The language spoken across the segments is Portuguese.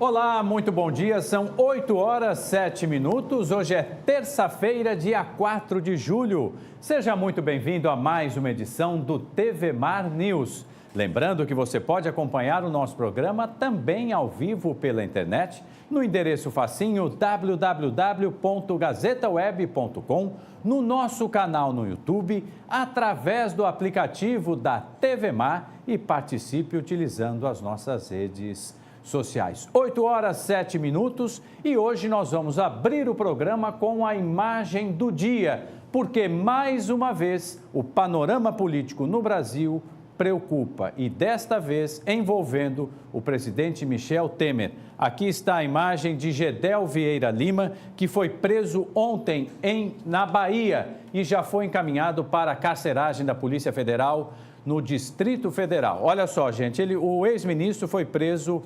Olá, muito bom dia. São 8h07. Hoje é terça-feira, dia 4 de julho. Seja muito bem-vindo a mais uma edição do TV Mar News. Lembrando que você pode acompanhar o nosso programa também ao vivo pela internet, no endereço facinho www.gazetaweb.com, no nosso canal no YouTube, através do aplicativo da TV Mar e participe utilizando as nossas redes sociais. 8h07 e hoje nós vamos abrir o programa com a imagem do dia, porque mais uma vez o panorama político no Brasil preocupa e desta vez envolvendo o presidente Michel Temer. Aqui está a imagem de Gedel Vieira Lima, que foi preso ontem na Bahia e já foi encaminhado para a carceragem da Polícia Federal no Distrito Federal. Olha só, gente, o ex-ministro foi preso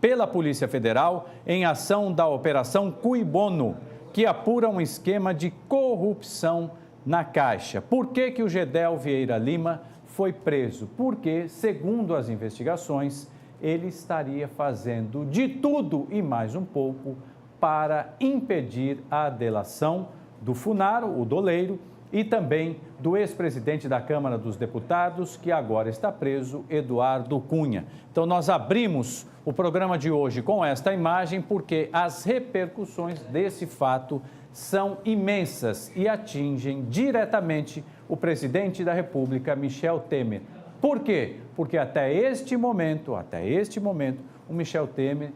pela Polícia Federal em ação da Operação Cui Bono, que apura um esquema de corrupção na Caixa. Por que o Gedel Vieira Lima foi preso? Porque, segundo as investigações, ele estaria fazendo de tudo e mais um pouco para impedir a delação do Funaro, o doleiro, e também do ex-presidente da Câmara dos Deputados, que agora está preso, Eduardo Cunha. Então, nós abrimos o programa de hoje com esta imagem porque as repercussões desse fato são imensas e atingem diretamente o presidente da República, Michel Temer. Por quê? Porque até este momento, o Michel Temer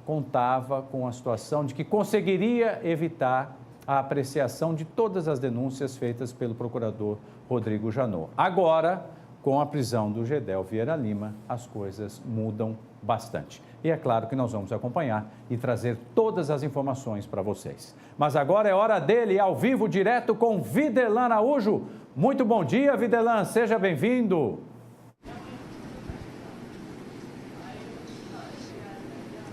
contava com a situação de que conseguiria evitar a apreciação de todas as denúncias feitas pelo procurador Rodrigo Janot. Agora, com a prisão do Gedel Vieira Lima, as coisas mudam bastante. E é claro que nós vamos acompanhar e trazer todas as informações para vocês. Mas agora é hora dele, ao vivo, direto com Videlan Araújo. Muito bom dia, Videlan, seja bem-vindo.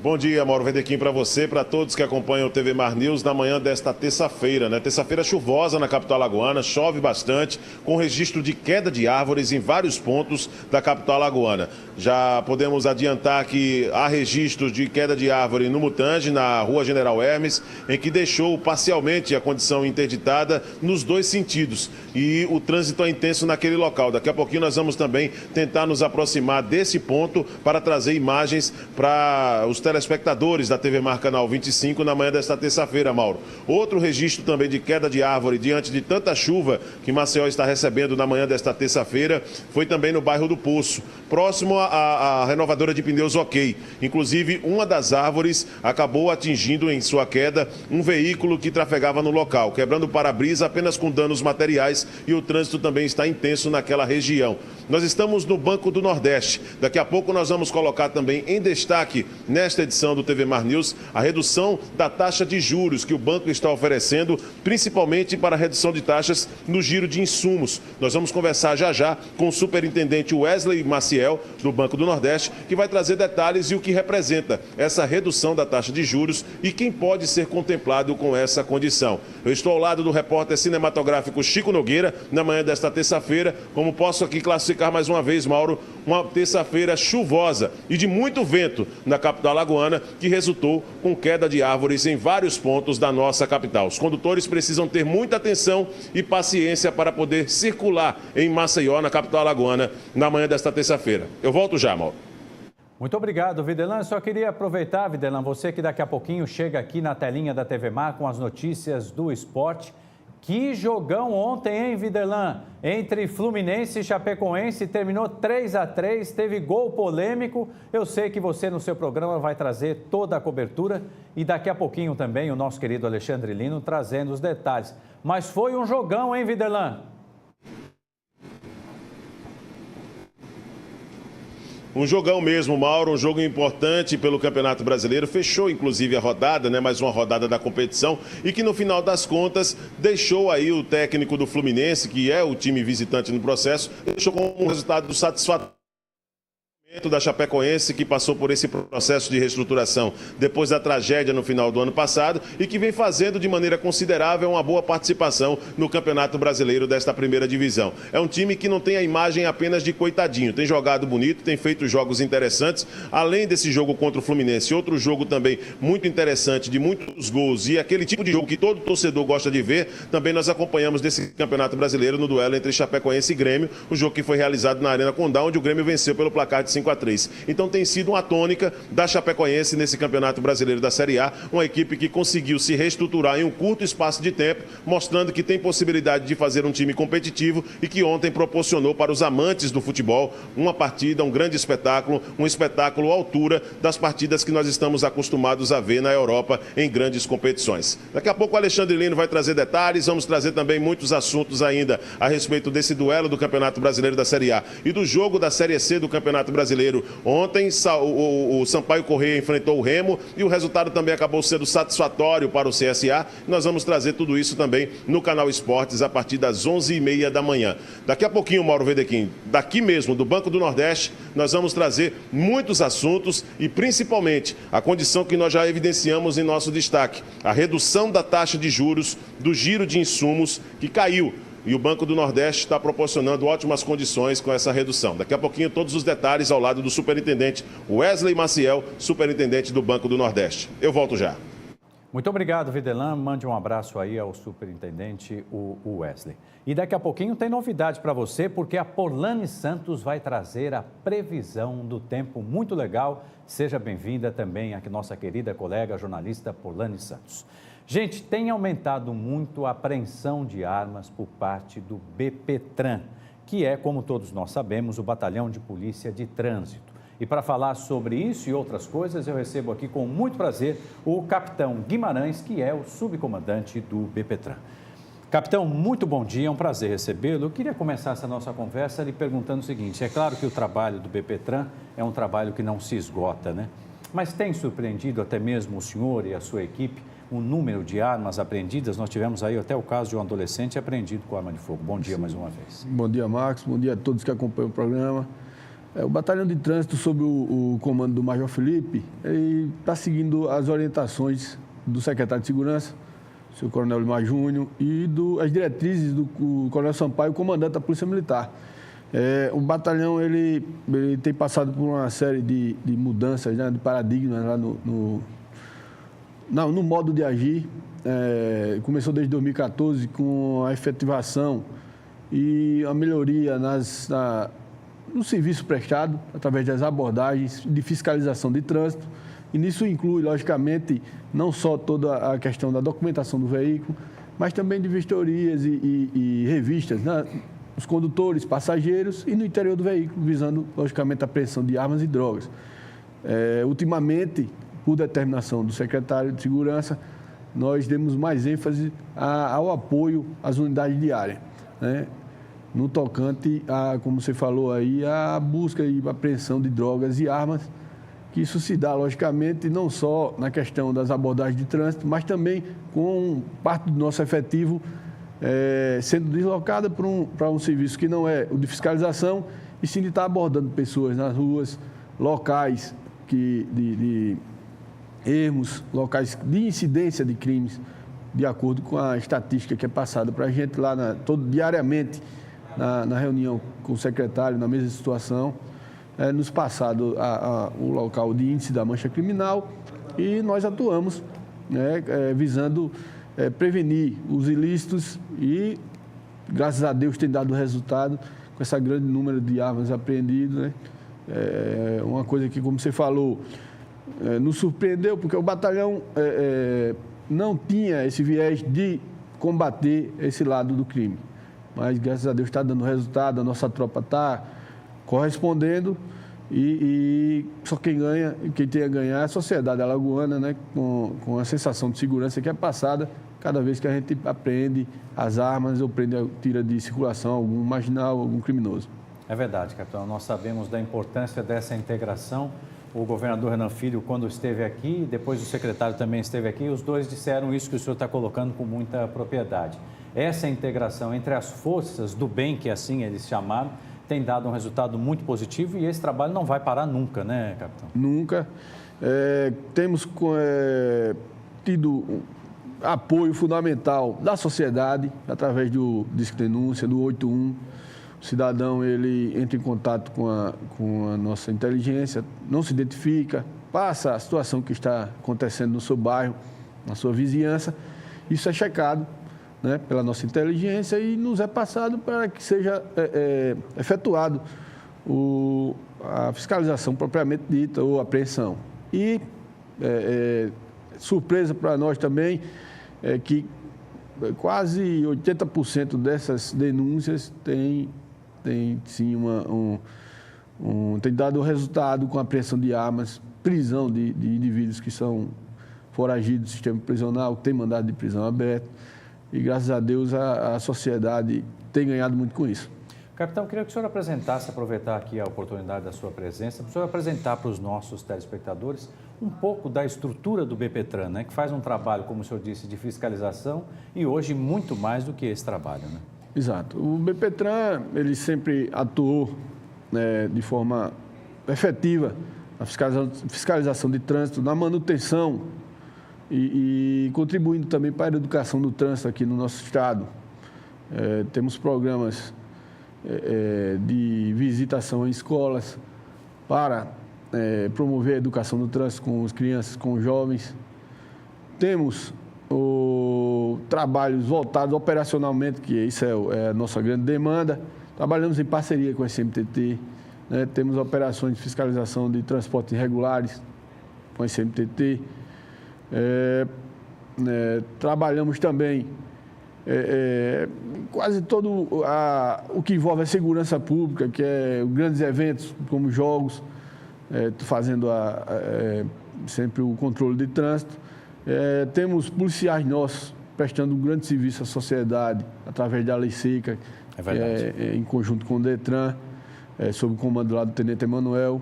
Bom dia, Mauro Verdequim, para você, para todos que acompanham o TV Mar News na manhã desta terça-feira, né? Terça-feira chuvosa na capital alagoana, chove bastante, com registro de queda de árvores em vários pontos da capital alagoana. Já podemos adiantar que há registros de queda de árvore no Mutange, na rua General Hermes, em que deixou parcialmente a condição interditada nos dois sentidos. E o trânsito é intenso naquele local. Daqui a pouquinho nós vamos também tentar nos aproximar desse ponto para trazer imagens para os telespectadores da TV Mar Canal 25 na manhã desta terça-feira, Mauro. Outro registro também de queda de árvore diante de tanta chuva que Maceió está recebendo na manhã desta terça-feira foi também no bairro do Poço, próximo à renovadora de pneus OK. Inclusive, uma das árvores acabou atingindo em sua queda um veículo que trafegava no local, quebrando o para-brisa apenas com danos materiais, e o trânsito também está intenso naquela região. Nós estamos no Banco do Nordeste. Daqui a pouco nós vamos colocar também em destaque, nesta edição do TV Mar News, a redução da taxa de juros que o banco está oferecendo, principalmente para a redução de taxas no giro de insumos. Nós vamos conversar já com o superintendente Wesley Maciel, do Banco do Nordeste, que vai trazer detalhes e o que representa essa redução da taxa de juros e quem pode ser contemplado com essa condição. Eu estou ao lado do repórter cinematográfico Chico Nogueira, na manhã desta terça-feira. Como posso aqui classificar mais uma vez, Mauro, uma terça-feira chuvosa e de muito vento na capital alagoana, que resultou com queda de árvores em vários pontos da nossa capital. Os condutores precisam ter muita atenção e paciência para poder circular em Maceió, na capital alagoana, na manhã desta terça-feira. Eu volto já, Mauro. Muito obrigado, Videlan. Só queria aproveitar, Videlan, você que daqui a pouquinho chega aqui na telinha da TV Mar com as notícias do esporte. Que jogão ontem, hein, Videlan? Entre Fluminense e Chapecoense, terminou 3-3, teve gol polêmico. Eu sei que você no seu programa vai trazer toda a cobertura e daqui a pouquinho também o nosso querido Alexandre Lino trazendo os detalhes. Mas foi um jogão, hein, Videlan? Um jogão mesmo, Mauro, um jogo importante pelo Campeonato Brasileiro. Fechou, inclusive, a rodada, né? Mais uma rodada da competição e que, no final das contas, deixou aí o técnico do Fluminense, que é o time visitante no processo, deixou com um resultado satisfatório Da Chapecoense, que passou por esse processo de reestruturação depois da tragédia no final do ano passado e que vem fazendo de maneira considerável uma boa participação no Campeonato Brasileiro desta primeira divisão. É um time que não tem a imagem apenas de coitadinho, tem jogado bonito, tem feito jogos interessantes, além desse jogo contra o Fluminense, outro jogo também muito interessante, de muitos gols e aquele tipo de jogo que todo torcedor gosta de ver, também nós acompanhamos desse Campeonato Brasileiro no duelo entre Chapecoense e Grêmio, o jogo que foi realizado na Arena Condá, onde o Grêmio venceu pelo placar de 5-3. Então tem sido uma tônica da Chapecoense nesse Campeonato Brasileiro da Série A, uma equipe que conseguiu se reestruturar em um curto espaço de tempo, mostrando que tem possibilidade de fazer um time competitivo e que ontem proporcionou para os amantes do futebol uma partida, um grande espetáculo, um espetáculo à altura das partidas que nós estamos acostumados a ver na Europa em grandes competições. Daqui a pouco o Alexandre Lino vai trazer detalhes, vamos trazer também muitos assuntos ainda a respeito desse duelo do Campeonato Brasileiro da Série A e do jogo da Série C do Campeonato Brasileiro. Ontem o Sampaio Corrêa enfrentou o Remo e o resultado também acabou sendo satisfatório para o CSA. Nós vamos trazer tudo isso também no Canal Esportes a partir das 11h30 da manhã. Daqui a pouquinho, Mauro Vedequim, daqui mesmo, do Banco do Nordeste, nós vamos trazer muitos assuntos e principalmente a condição que nós já evidenciamos em nosso destaque, a redução da taxa de juros do giro de insumos que caiu. E o Banco do Nordeste está proporcionando ótimas condições com essa redução. Daqui a pouquinho, todos os detalhes ao lado do superintendente Wesley Maciel, superintendente do Banco do Nordeste. Eu volto já. Muito obrigado, Videlan. Mande um abraço aí ao superintendente, o Wesley. E daqui a pouquinho tem novidade para você, porque a Porlane Santos vai trazer a previsão do tempo muito legal. Seja bem-vinda também aqui, nossa querida colega jornalista Porlane Santos. Gente, tem aumentado muito a apreensão de armas por parte do BPTran, que é, como todos nós sabemos, o Batalhão de Polícia de Trânsito. E para falar sobre isso e outras coisas, eu recebo aqui com muito prazer o capitão Guimarães, que é o subcomandante do BPTran. Capitão, muito bom dia, é um prazer recebê-lo. Eu queria começar essa nossa conversa lhe perguntando o seguinte: é claro que o trabalho do BPTran é um trabalho que não se esgota, né? Mas tem surpreendido até mesmo o senhor e a sua equipe o número de armas apreendidas? Nós tivemos aí até o caso de um adolescente apreendido com arma de fogo. Bom dia mais uma vez. Bom dia, Marcos. Bom dia a todos que acompanham o programa. O Batalhão de Trânsito, sob o comando do Major Felipe, está seguindo as orientações do secretário de Segurança, o senhor Coronel Limar Júnior, e as diretrizes do Coronel Sampaio, comandante da Polícia Militar. O batalhão ele tem passado por uma série de mudanças, né, de paradigmas lá no modo de agir. Começou desde 2014 com a efetivação e a melhoria no serviço prestado, através das abordagens de fiscalização de trânsito. E nisso inclui, logicamente, não só toda a questão da documentação do veículo, mas também de vistorias e revistas, né? Os condutores, passageiros e no interior do veículo, visando, logicamente, a apreensão de armas e drogas. Ultimamente, por determinação do secretário de Segurança, nós demos mais ênfase ao apoio às unidades de área, né? No tocante como você falou aí, a busca e apreensão de drogas e armas, que isso se dá, logicamente, não só na questão das abordagens de trânsito, mas também com parte do nosso efetivo sendo deslocada para um serviço que não é o de fiscalização, e sim de estar abordando pessoas nas ruas, locais de ermos, locais de incidência de crimes, de acordo com a estatística que é passada para a gente lá diariamente, na reunião com o secretário, na mesma situação, nos passado o local de índice da mancha criminal, e nós atuamos, né, visando prevenir os ilícitos e, graças a Deus, tem dado resultado com esse grande número de armas apreendidas, né? Uma coisa que, como você falou, nos surpreendeu, porque o batalhão não tinha esse viés de combater esse lado do crime. Mas, graças a Deus, está dando resultado, a nossa tropa está correspondendo e só quem tem a ganhar é a sociedade alagoana, né? Com a sensação de segurança que é passada cada vez que a gente apreende as armas ou tira de circulação algum marginal, algum criminoso. É verdade, capitão. Nós sabemos da importância dessa integração. O governador Renan Filho, quando esteve aqui, depois o secretário também esteve aqui, os dois disseram isso que o senhor está colocando com muita propriedade. Essa integração entre as forças do bem, que assim eles chamaram, tem dado um resultado muito positivo e esse trabalho não vai parar nunca, né, capitão? Nunca. Temos tido apoio fundamental da sociedade, através do Disque Denúncia, do 81. O cidadão, ele entra em contato com a nossa inteligência, não se identifica, passa a situação que está acontecendo no seu bairro, na sua vizinhança. Isso é checado, né, pela nossa inteligência e nos é passado para que seja efetuado a fiscalização propriamente dita ou apreensão. E surpresa para nós também é que quase 80% dessas denúncias tem sim tem dado resultado com a apreensão de armas, prisão de indivíduos que são foragidos do sistema prisional, que tem mandado de prisão aberto. E graças a Deus a sociedade tem ganhado muito com isso. Capitão, queria que o senhor apresentasse, aproveitar aqui a oportunidade da sua presença, para o senhor apresentar para os nossos telespectadores um pouco da estrutura do BPTran, né, que faz um trabalho, como o senhor disse, de fiscalização e hoje muito mais do que esse trabalho, né? Exato. O BPTran, ele sempre atuou, né, de forma efetiva na fiscalização de trânsito, na manutenção e contribuindo também para a educação do trânsito aqui no nosso estado. Temos programas de visitação em escolas para promover a educação do trânsito com as crianças, com os jovens. Temos trabalhos voltados operacionalmente, que isso é a nossa grande demanda. Trabalhamos em parceria com a SMTT, né? Temos operações de fiscalização de transportes irregulares com a SMTT. Trabalhamos também quase todo o que envolve a segurança pública, que é grandes eventos como jogos, fazendo sempre o controle de trânsito. Temos policiais nossos prestando um grande serviço à sociedade através da Lei Seca, em conjunto com o Detran, sob o comando lá do Tenente Emanuel,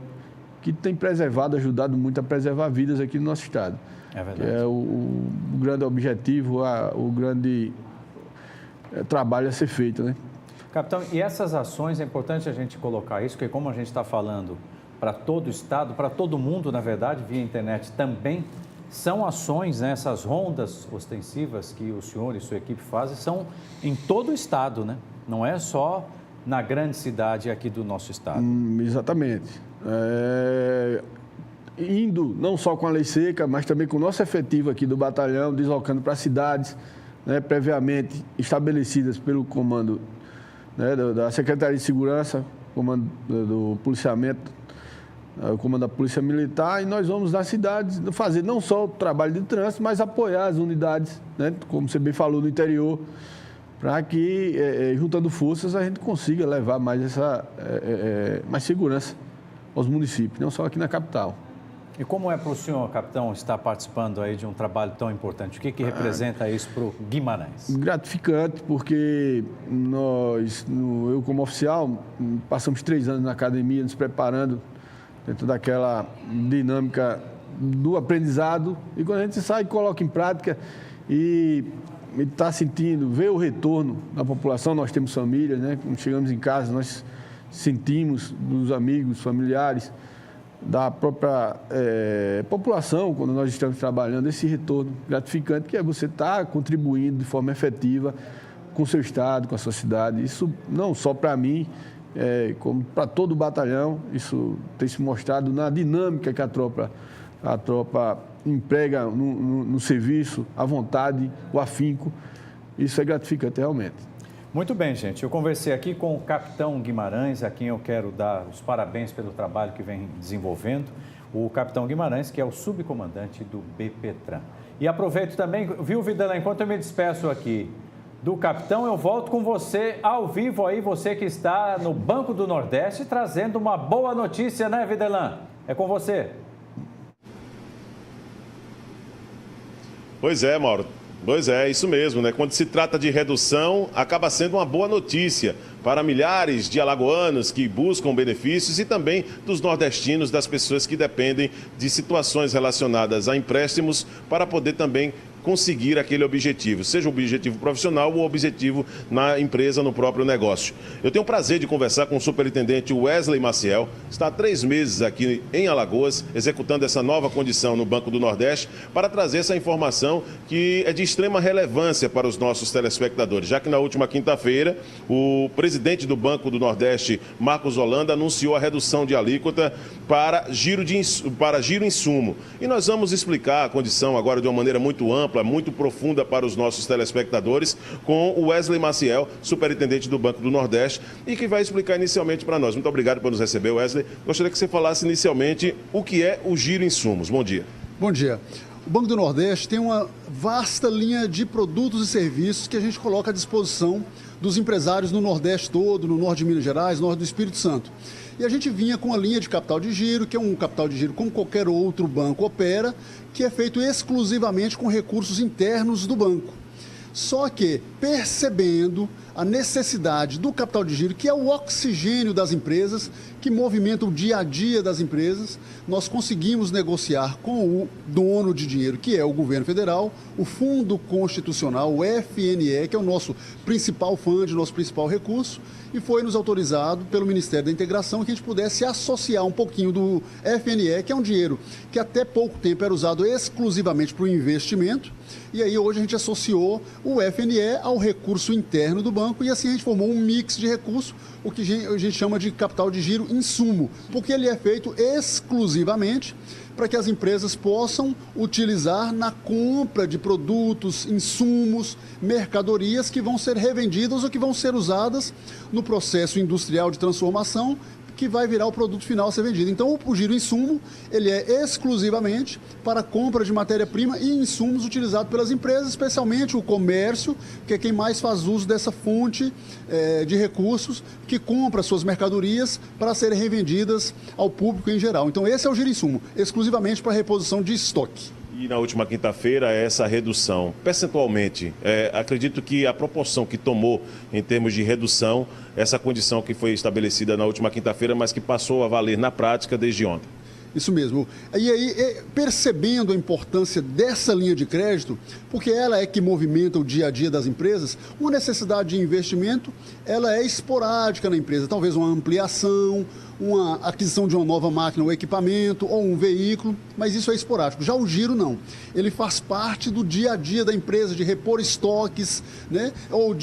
que tem preservado, ajudado muito a preservar vidas aqui no nosso estado. É verdade. Que é o grande objetivo, o grande trabalho a ser feito, né? Capitão, e essas ações, é importante a gente colocar isso, porque como a gente está falando para todo o estado, para todo mundo, na verdade, via internet também, são ações, né, essas rondas ostensivas que o senhor e sua equipe fazem, são em todo o estado, né? Não é só na grande cidade aqui do nosso estado. Exatamente. Indo não só com a Lei Seca, mas também com o nosso efetivo aqui do batalhão, deslocando para cidades, né, previamente estabelecidas pelo comando, né, da Secretaria de Segurança, comando do policiamento, o comando da Polícia Militar, e nós vamos nas cidades fazer não só o trabalho de trânsito, mas apoiar as unidades, né, como você bem falou, no interior, para que, juntando forças, a gente consiga levar mais mais segurança aos municípios, não só aqui na capital. E como é para o senhor, capitão, estar participando aí de um trabalho tão importante? O que representa isso para o Guimarães? Gratificante, porque eu como oficial, passamos 3 anos na academia, nos preparando dentro daquela dinâmica do aprendizado. E quando a gente sai e coloca em prática e está sentindo, vê o retorno da população, nós temos família, né? Quando chegamos em casa, nós sentimos dos amigos, familiares, da própria população, quando nós estamos trabalhando, esse retorno gratificante, que é você estar contribuindo de forma efetiva com o seu estado, com a sua cidade. Isso não só para mim, como para todo o batalhão, isso tem se mostrado na dinâmica que a tropa emprega no serviço, a vontade, o afinco. Isso é gratificante realmente. Muito bem, gente. Eu conversei aqui com o capitão Guimarães, a quem eu quero dar os parabéns pelo trabalho que vem desenvolvendo. O capitão Guimarães, que é o subcomandante do BPTran. E aproveito também, viu, Videlan, enquanto eu me despeço aqui do capitão, eu volto com você ao vivo aí, você que está no Banco do Nordeste, trazendo uma boa notícia, né, Videlan? É com você. Pois é, Mauro. Pois é, isso mesmo, né? Quando se trata de redução, acaba sendo uma boa notícia para milhares de alagoanos que buscam benefícios e também dos nordestinos, das pessoas que dependem de situações relacionadas a empréstimos para poder também conseguir aquele objetivo, seja o objetivo profissional ou o objetivo na empresa, no próprio negócio. Eu tenho o prazer de conversar com o superintendente Wesley Maciel, está há 3 meses aqui em Alagoas, executando essa nova condição no Banco do Nordeste, para trazer essa informação que é de extrema relevância para os nossos telespectadores, já que na última quinta-feira, o presidente do Banco do Nordeste, Marcos Holanda, anunciou a redução de alíquota para giro insumo. E nós vamos explicar a condição agora de uma maneira muito ampla, muito profunda para os nossos telespectadores, com o Wesley Maciel, superintendente do Banco do Nordeste, e que vai explicar inicialmente para nós. Muito obrigado por nos receber, Wesley. Gostaria que você falasse inicialmente o que é o giro insumos. Bom dia. Bom dia. O Banco do Nordeste tem uma vasta linha de produtos e serviços que a gente coloca à disposição dos empresários no Nordeste todo, no Norte de Minas Gerais, Norte do Espírito Santo. E a gente vinha com a linha de capital de giro, que é um capital de giro como qualquer outro banco opera, que é feito exclusivamente com recursos internos do banco. Só que, percebendo a necessidade do capital de giro, que é o oxigênio das empresas, que movimenta o dia a dia das empresas, nós conseguimos negociar com o dono de dinheiro, que é o governo federal, o Fundo Constitucional, o FNE, que é o nosso principal fundo, nosso principal recurso, e foi nos autorizado pelo Ministério da Integração que a gente pudesse associar um pouquinho do FNE, que é um dinheiro que até pouco tempo era usado exclusivamente para o investimento, e aí hoje a gente associou o FNE ao recurso interno do banco e assim a gente formou um mix de recursos, o que a gente chama de capital de giro insumo, porque ele é feito exclusivamente para que as empresas possam utilizar na compra de produtos, insumos, mercadorias que vão ser revendidas ou que vão ser usadas no processo industrial de transformação, que vai virar o produto final a ser vendido. Então, o giro insumo, ele é exclusivamente para a compra de matéria-prima e insumos utilizados pelas empresas, especialmente o comércio, que é quem mais faz uso dessa fonte de recursos, que compra suas mercadorias para serem revendidas ao público em geral. Então, esse é o giro insumo, exclusivamente para reposição de estoque. E na última quinta-feira, essa redução, percentualmente, acredito que a proporção que tomou em termos de redução, essa condição que foi estabelecida na última quinta-feira, mas que passou a valer na prática desde ontem. Isso mesmo. E aí, percebendo a importância dessa linha de crédito, porque ela é que movimenta o dia a dia das empresas, uma necessidade de investimento, ela é esporádica na empresa, talvez uma ampliação, uma aquisição de uma nova máquina ou equipamento ou um veículo, mas isso é esporádico. Já o giro não. Ele faz parte do dia a dia da empresa, de repor estoques, né? ou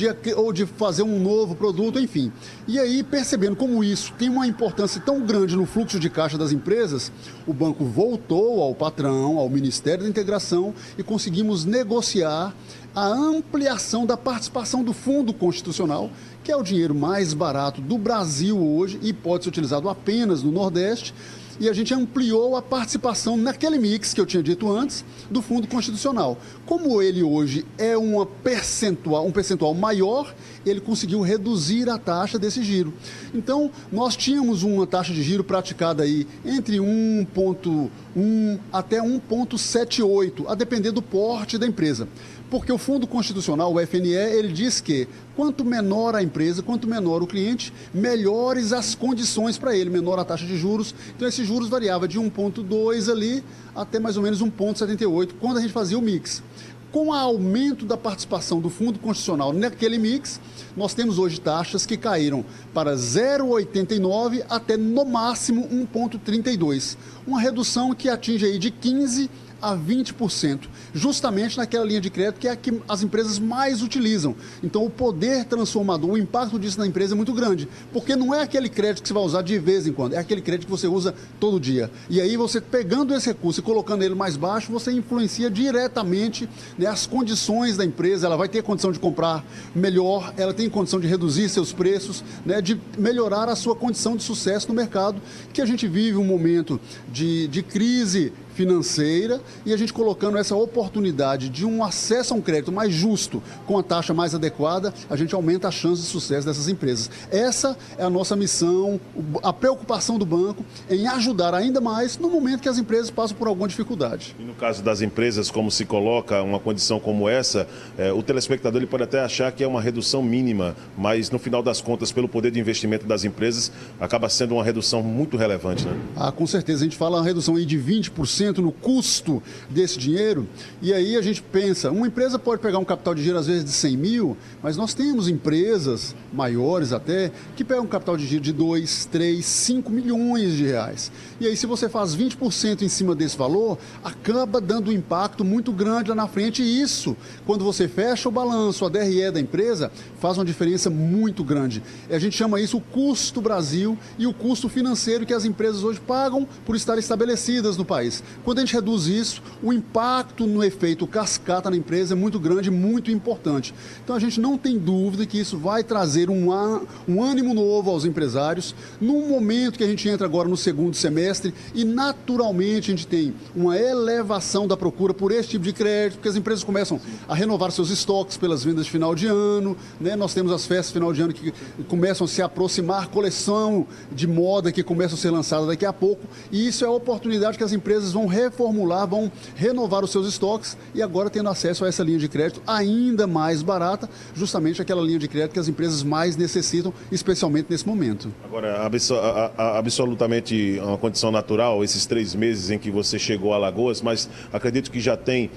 de fazer um novo produto, enfim. E aí, percebendo como isso tem uma importância tão grande no fluxo de caixa das empresas, o banco voltou ao patrão, ao Ministério da Integração e conseguimos negociar a ampliação da participação do Fundo Constitucional, que é o dinheiro mais barato do Brasil hoje e pode ser utilizado apenas no Nordeste, e a gente ampliou a participação naquele mix que eu tinha dito antes do Fundo Constitucional. Como ele hoje é um percentual maior, ele conseguiu reduzir a taxa desse giro. Então, nós tínhamos uma taxa de giro praticada aí entre 1,1 até 1,78, a depender do porte da empresa. Porque o Fundo Constitucional, o FNE, ele diz que quanto menor a empresa, quanto menor o cliente, melhores as condições para ele, menor a taxa de juros. Então, esses juros variava de 1,2 ali até mais ou menos 1,78, quando a gente fazia o mix. Com o aumento da participação do Fundo Constitucional naquele mix, nós temos hoje taxas que caíram para 0,89 até, no máximo, 1,32. Uma redução que atinge aí de 15% a 20%, justamente naquela linha de crédito que é a que as empresas mais utilizam. Então, o poder transformador, o impacto disso na empresa é muito grande, porque não é aquele crédito que você vai usar de vez em quando, é aquele crédito que você usa todo dia. E aí, você pegando esse recurso e colocando ele mais baixo, você influencia diretamente, né, as condições da empresa. Ela vai ter condição de comprar melhor, ela tem condição de reduzir seus preços, né, de melhorar a sua condição de sucesso no mercado, que a gente vive um momento de crise financeira, e a gente colocando essa oportunidade de um acesso a um crédito mais justo, com a taxa mais adequada, a gente aumenta a chance de sucesso dessas empresas. Essa é a nossa missão, a preocupação do banco em ajudar ainda mais no momento que as empresas passam por alguma dificuldade. E no caso das empresas, como se coloca uma condição como essa, o telespectador ele pode até achar que é uma redução mínima, mas no final das contas, pelo poder de investimento das empresas, acaba sendo uma redução muito relevante, né? Com certeza, a gente fala uma redução aí de 20%, 5% no custo desse dinheiro. E aí a gente pensa, uma empresa pode pegar um capital de giro às vezes de 100 mil, mas nós temos empresas maiores até, que pegam um capital de giro de 2, 3, 5 milhões de reais. E aí se você faz 20% em cima desse valor, acaba dando um impacto muito grande lá na frente. E isso, quando você fecha o balanço, a DRE da empresa, faz uma diferença muito grande. A gente chama isso o custo Brasil e o custo financeiro que as empresas hoje pagam por estarem estabelecidas no país. Quando a gente reduz isso, o impacto no efeito cascata na empresa é muito grande, muito importante. Então a gente não tem dúvida que isso vai trazer um ânimo novo aos empresários, num momento que a gente entra agora no segundo semestre e naturalmente a gente tem uma elevação da procura por esse tipo de crédito, porque as empresas começam a renovar seus estoques pelas vendas de final de ano, né? Nós temos as festas de final de ano que começam a se aproximar, coleção de moda que começam a ser lançada daqui a pouco, e isso é a oportunidade que as empresas vão reformular, vão renovar os seus estoques e agora tendo acesso a essa linha de crédito ainda mais barata, justamente aquela linha de crédito que as empresas mais necessitam, especialmente nesse momento. Agora, absolutamente uma condição natural, esses 3 meses em que você chegou a Alagoas, mas acredito que já tem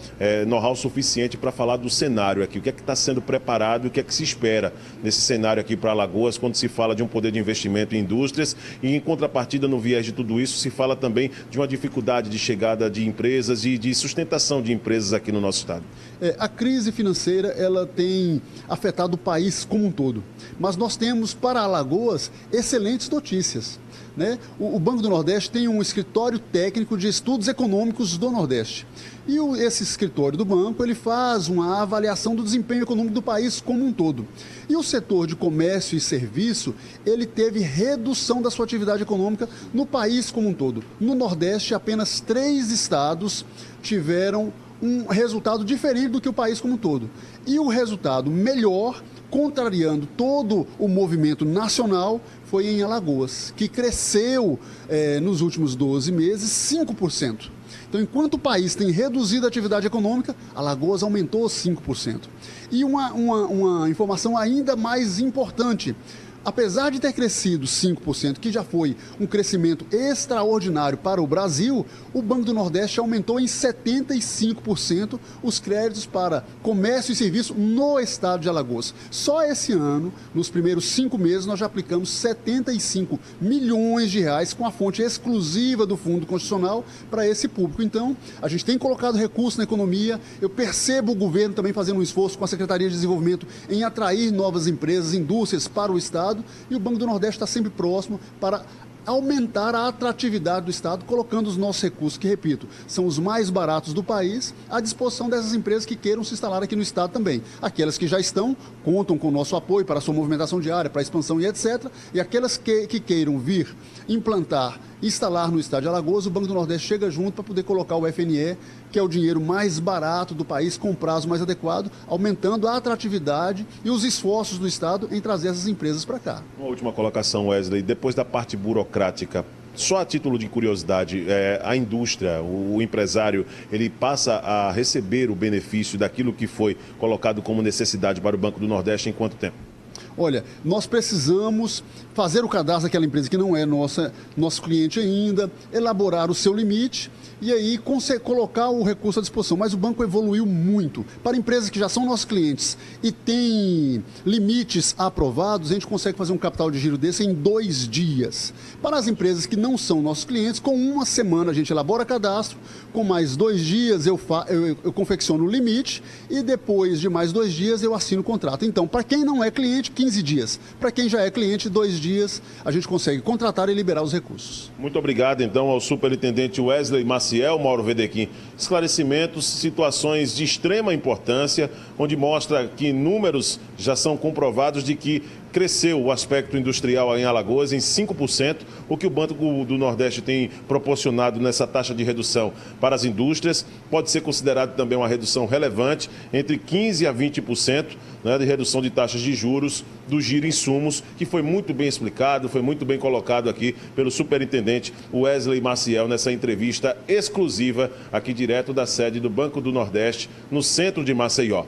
know-how suficiente para falar do cenário aqui. O que é que está sendo preparado e o que é que se espera nesse cenário aqui para Alagoas, quando se fala de um poder de investimento em indústrias e, em contrapartida, no viés de tudo isso, se fala também de uma dificuldade de chegada de empresas e de sustentação de empresas aqui no nosso estado. A crise financeira ela tem afetado o país como um todo, mas nós temos para Alagoas excelentes notícias. Né? O Banco do Nordeste tem um escritório técnico de estudos econômicos do Nordeste. E esse escritório do banco ele faz uma avaliação do desempenho econômico do país como um todo. E o setor de comércio e serviço, ele teve redução da sua atividade econômica no país como um todo. No Nordeste, apenas 3 estados tiveram um resultado diferente do que o país como um todo. E o resultado melhor, contrariando todo o movimento nacional, foi em Alagoas, que cresceu nos últimos 12 meses 5%. Então, enquanto o país tem reduzido a atividade econômica, Alagoas aumentou 5%. E uma informação ainda mais importante: apesar de ter crescido 5%, que já foi um crescimento extraordinário para o Brasil, o Banco do Nordeste aumentou em 75% os créditos para comércio e serviço no estado de Alagoas. Só esse ano, nos primeiros 5 meses, nós já aplicamos 75 milhões de reais com a fonte exclusiva do Fundo Constitucional para esse público. Então, a gente tem colocado recursos na economia, eu percebo o governo também fazendo um esforço com a Secretaria de Desenvolvimento em atrair novas empresas, indústrias para o estado, e o Banco do Nordeste está sempre próximo para aumentar a atratividade do estado, colocando os nossos recursos, que, repito, são os mais baratos do país, à disposição dessas empresas que queiram se instalar aqui no estado também. Aquelas que já estão, contam com o nosso apoio para a sua movimentação diária, para a expansão e etc. E aquelas que queiram vir implantar, instalar no estado de Alagoas, o Banco do Nordeste chega junto para poder colocar o FNE, que é o dinheiro mais barato do país, com prazo mais adequado, aumentando a atratividade e os esforços do estado em trazer essas empresas para cá. Uma última colocação, Wesley, depois da parte burocrática, só a título de curiosidade, a indústria, o empresário, ele passa a receber o benefício daquilo que foi colocado como necessidade para o Banco do Nordeste em quanto tempo? Olha, nós precisamos fazer o cadastro daquela empresa que não é nosso cliente ainda, elaborar o seu limite e aí colocar o recurso à disposição. Mas o banco evoluiu muito. Para empresas que já são nossos clientes e têm limites aprovados, a gente consegue fazer um capital de giro desse em 2 dias. Para as empresas que não são nossos clientes, com 1 semana a gente elabora cadastro, com mais 2 dias eu confecciono o limite e depois de mais 2 dias eu assino o contrato. Então, para quem não é cliente, 15 dias. Para quem já é cliente, 2 dias a gente consegue contratar e liberar os recursos. Muito obrigado, então, ao superintendente Wesley Maciel, Mauro Wedequim. Esclarecimentos, situações de extrema importância, onde mostra que números já são comprovados de que cresceu o aspecto industrial em Alagoas em 5%, o que o Banco do Nordeste tem proporcionado nessa taxa de redução para as indústrias. Pode ser considerado também uma redução relevante, entre 15% a 20%, né, de redução de taxas de juros do giro insumos, que foi muito bem explicado, foi muito bem colocado aqui pelo superintendente Wesley Maciel nessa entrevista exclusiva aqui direto da sede do Banco do Nordeste, no centro de Maceió.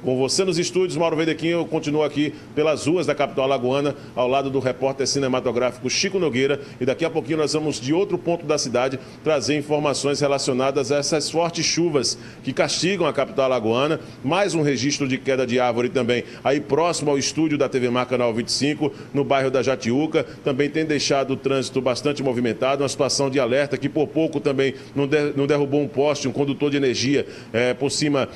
Com você nos estúdios, Mauro Vedequim, eu continuo aqui pelas ruas da capital alagoana, ao lado do repórter cinematográfico Chico Nogueira, e daqui a pouquinho nós vamos de outro ponto da cidade trazer informações relacionadas a essas fortes chuvas que castigam a capital alagoana. Mais um registro de queda de árvore também aí próximo ao estúdio da TV Mar Canal 25, no bairro da Jatiuca. Também tem deixado o trânsito bastante movimentado, uma situação de alerta que por pouco também não derrubou um poste, um condutor de energia por cima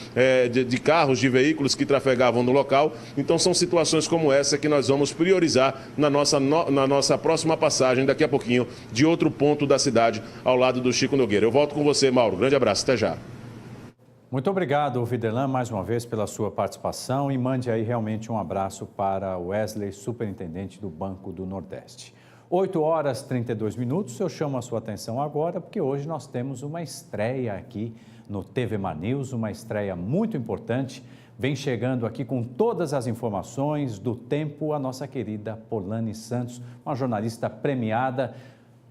de carros, de veículos que trafegavam no local. Então são situações como essa que nós vamos priorizar na nossa próxima passagem, daqui a pouquinho, de outro ponto da cidade, ao lado do Chico Nogueira. Eu volto com você, Mauro. Grande abraço, até já. Muito obrigado, Viderlan, mais uma vez pela sua participação, e mande aí realmente um abraço para Wesley, superintendente do Banco do Nordeste. 8h32, eu chamo a sua atenção agora porque hoje nós temos uma estreia aqui no TV Mar News, uma estreia muito importante. Vem chegando aqui com todas as informações do tempo a nossa querida Polani Santos, uma jornalista premiada.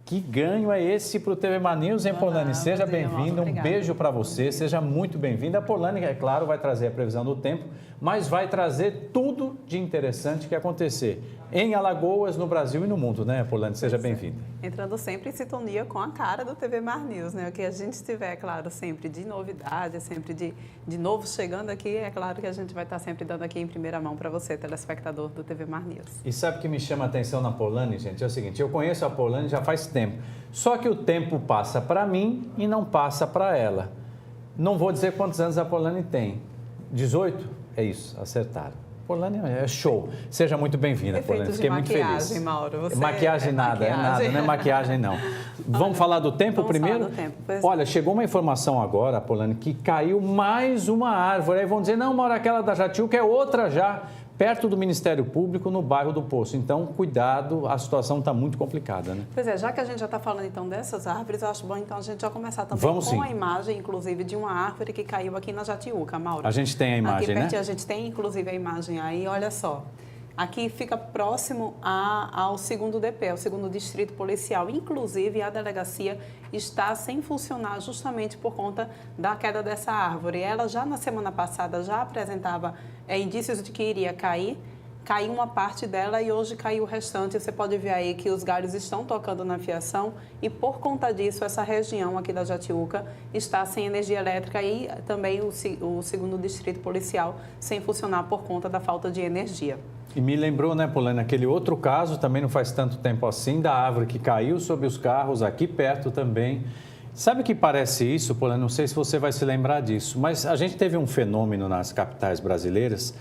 Que ganho é esse para o TV Mar News, hein, Polani? Seja bem-vinda, um beijo para você, seja muito bem-vinda. A Polani, é claro, vai trazer a previsão do tempo, mas vai trazer tudo de interessante que acontecer em Alagoas, no Brasil e no mundo, né, Polani? Seja bem-vinda. Entrando sempre em sintonia com a cara do TV Mar News, né? O que a gente tiver, claro, sempre de novidade, sempre de novo chegando aqui, é claro que a gente vai estar sempre dando aqui em primeira mão para você, telespectador do TV Mar News. E sabe o que me chama a atenção na Polani, gente? É o seguinte, eu conheço a Polani já faz tempo, só que o tempo passa para mim e não passa para ela. Não vou dizer quantos anos a Polani tem. 18? É isso, acertaram. Polani é show. Seja muito bem-vinda, Polani. Fiquei muito feliz. Mauro, você maquiagem nada, é nada, não é maquiagem não. Vamos falar do tempo primeiro? Falar do tempo. Olha, chegou uma informação agora, Polani, que caiu mais uma árvore. Aí vão dizer, não, Mauro, aquela da Jatiuca é outra já, perto do Ministério Público, no bairro do Poço. Então, cuidado, a situação está muito complicada, né? Pois é, já que a gente já está falando então dessas árvores, eu acho bom então a gente já começar também com a imagem, inclusive, de uma árvore que caiu aqui na Jatiuca, Mauro. A gente tem a imagem, aqui pertinho, né? A gente tem, inclusive, a imagem aí, olha só. Aqui fica próximo ao 2º DP, ao 2º Distrito Policial. Inclusive, a delegacia está sem funcionar justamente por conta da queda dessa árvore. Ela já na semana passada já apresentava indícios de que iria cair. Caiu uma parte dela e hoje caiu o restante. Você pode ver aí que os galhos estão tocando na fiação e, por conta disso, essa região aqui da Jatiuca está sem energia elétrica e também o 2º Distrito Policial sem funcionar por conta da falta de energia. E me lembrou, né, Polani, aquele outro caso, também não faz tanto tempo assim, da árvore que caiu sobre os carros, aqui perto também. Sabe o que parece isso, Polani? Não sei se você vai se lembrar disso, mas a gente teve um fenômeno nas capitais brasileiras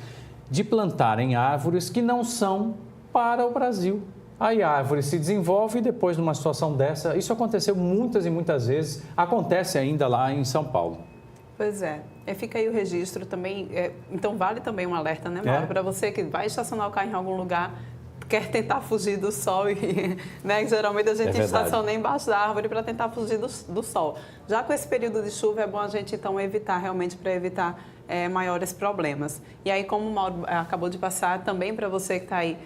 de plantarem árvores que não são para o Brasil. Aí a árvore se desenvolve e depois, numa situação dessa, isso aconteceu muitas e muitas vezes, acontece ainda lá em São Paulo. Pois é. Fica aí o registro também. Então, vale também um alerta, né, Mauro? Para você que vai estacionar o carro em algum lugar, quer tentar fugir do sol, e, né, geralmente a gente estaciona embaixo da árvore para tentar fugir do sol. Já com esse período de chuva, é bom a gente, então, evitar, realmente, para evitar maiores problemas. E aí, como o Mauro acabou de passar, também para você que está aí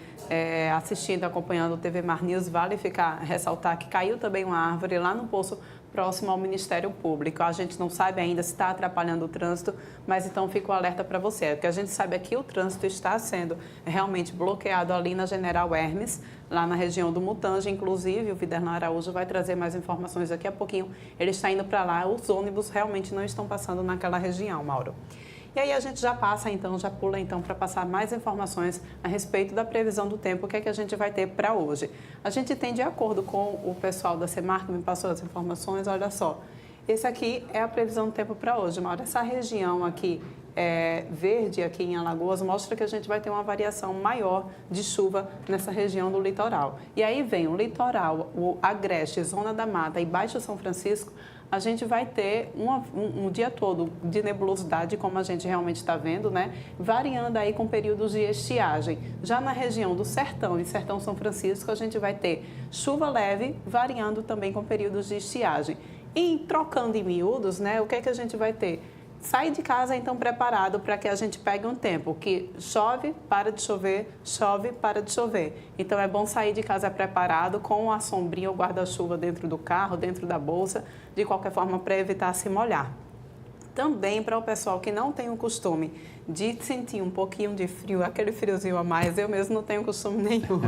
assistindo, acompanhando o TV Mar News, vale ressaltar que caiu também uma árvore lá no Poço, próximo ao Ministério Público. A gente não sabe ainda se está atrapalhando o trânsito, mas então fica o alerta para você. O que a gente sabe é que o trânsito está sendo realmente bloqueado ali na General Hermes, lá na região do Mutange. Inclusive, o Viderlan Araújo vai trazer mais informações daqui a pouquinho. Ele está indo para lá, os ônibus realmente não estão passando naquela região, Mauro. E aí a gente já pula então para passar mais informações a respeito da previsão do tempo, o que é que a gente vai ter para hoje. A gente tem, de acordo com o pessoal da Semar, que me passou as informações, olha só, esse aqui é a previsão do tempo para hoje, Mauro. Essa região aqui verde aqui em Alagoas mostra que a gente vai ter uma variação maior de chuva nessa região do litoral. E aí vem o litoral, o Agreste, Zona da Mata e Baixo São Francisco, a gente vai ter um dia todo de nebulosidade, como a gente realmente está vendo, né? Variando aí com períodos de estiagem. Já na região do Sertão e Sertão São Francisco, a gente vai ter chuva leve, variando também com períodos de estiagem. E trocando em miúdos, né? O que é que a gente vai ter? Sai de casa, então, preparado para que a gente pegue um tempo que chove, para de chover, chove, para de chover. Então, é bom sair de casa preparado com a sombrinha ou guarda-chuva dentro do carro, dentro da bolsa, de qualquer forma, para evitar se molhar. Também para o pessoal que não tem o costume de sentir um pouquinho de frio, aquele friozinho a mais, eu mesmo não tenho costume nenhum.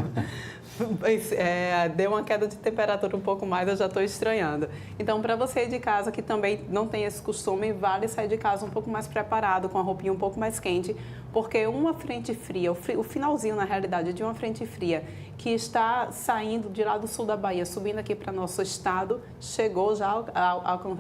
Deu uma queda de temperatura um pouco mais, eu já estou estranhando. Então, para você de casa que também não tem esse costume, vale sair de casa um pouco mais preparado, com a roupinha um pouco mais quente, porque uma frente fria, o finalzinho, na realidade, de uma frente fria que está saindo de lá do sul da Bahia, subindo aqui para nosso estado, chegou, já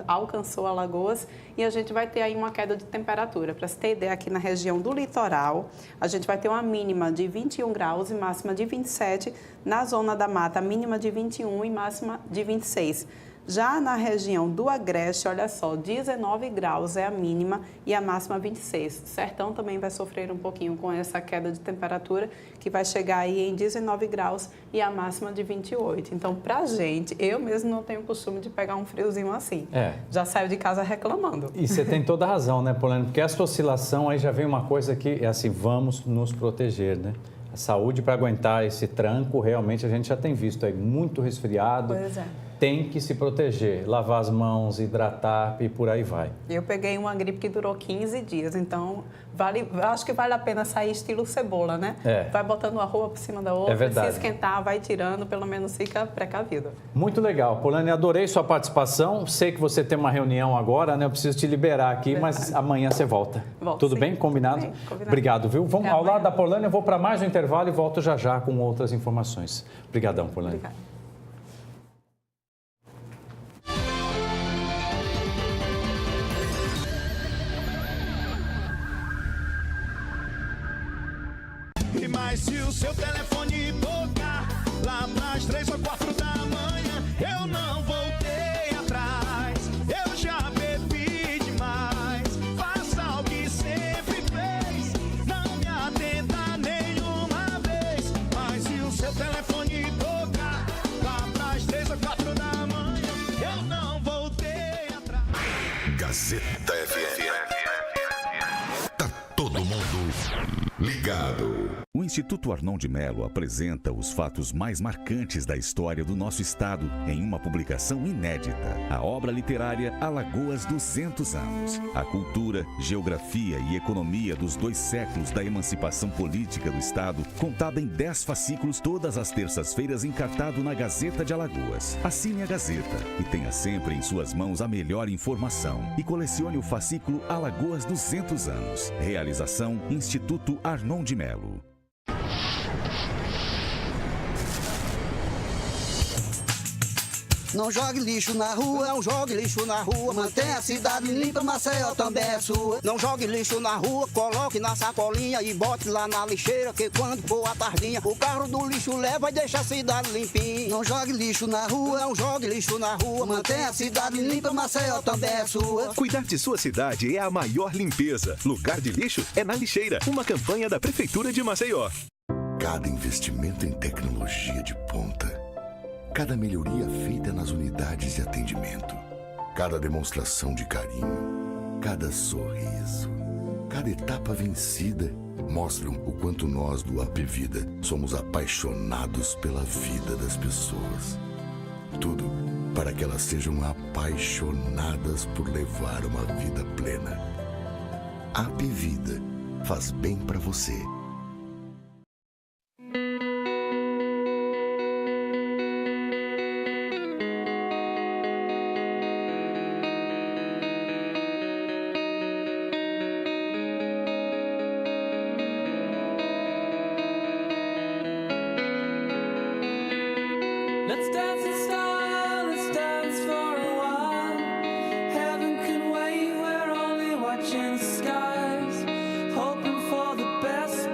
alcançou Alagoas e a gente vai ter aí uma queda de temperatura. Para você ter ideia, aqui na região do litoral, a gente vai ter uma mínima de 21 graus e máxima de 27, na zona da mata, mínima de 21 e máxima de 26. Já na região do Agreste, olha só, 19 graus é a mínima e a máxima 26. Sertão também vai sofrer um pouquinho com essa queda de temperatura, que vai chegar aí em 19 graus e a máxima de 28. Então, pra gente, eu mesmo não tenho costume de pegar um friozinho assim. Já saio de casa reclamando. E você tem toda a razão, né, Polônia? Porque essa oscilação aí já vem uma coisa que é assim, vamos nos proteger, né? A saúde para aguentar esse tranco, realmente a gente já tem visto aí muito resfriado. Pois é. Tem que se proteger, lavar as mãos, hidratar e por aí vai. Eu peguei uma gripe que durou 15 dias, então acho que vale a pena sair estilo cebola, né? Vai botando uma roupa por cima da outra, se esquentar, vai tirando, pelo menos fica precavido. Muito legal. Polônia, adorei sua participação. Sei que você tem uma reunião agora, né? Eu preciso te liberar aqui, mas amanhã você volta. Tudo bem? Combinado? Bem, combinado. Obrigado, viu? Vamos ao lado da Polônia, eu vou para mais um intervalo e volto já com outras informações. Obrigadão, Polônia. Obrigada. Mas se o seu telefone tocar lá pras 3 ou 4 da manhã, eu não voltei atrás, eu já bebi demais. Faça o que sempre fez, não me atenda nenhuma vez. Mas se o seu telefone tocar lá pras 3 ou 4 da manhã, eu não voltei atrás. Gazeta FM. Tá todo mundo ligado. O Instituto Arnon de Melo apresenta os fatos mais marcantes da história do nosso estado em uma publicação inédita. A obra literária Alagoas 200 anos. A cultura, geografia e economia dos 2 séculos da emancipação política do estado, contada em 10 fascículos todas as terças-feiras, encartado na Gazeta de Alagoas. Assine a Gazeta e tenha sempre em suas mãos a melhor informação. E colecione o fascículo Alagoas 200 anos. Realização Instituto Arnon de Melo. Não jogue lixo na rua, não jogue lixo na rua. Mantenha a cidade limpa, Maceió também é sua. Não jogue lixo na rua, coloque na sacolinha e bote lá na lixeira, que quando for a tardinha, o carro do lixo leva e deixa a cidade limpinha. Não jogue lixo na rua, não jogue lixo na rua. Mantenha a cidade limpa, Maceió também é sua. Cuidar de sua cidade é a maior limpeza. Lugar de lixo é na lixeira. Uma campanha da Prefeitura de Maceió. Cada investimento em tecnologia de ponta. Cada melhoria feita nas unidades de atendimento, cada demonstração de carinho, cada sorriso, cada etapa vencida mostram o quanto nós do AP Vida somos apaixonados pela vida das pessoas. Tudo para que elas sejam apaixonadas por levar uma vida plena. AP Vida faz bem para você. Let's dance in style, let's dance for a while. Heaven can wait, we're only watching the skies, hoping for the best.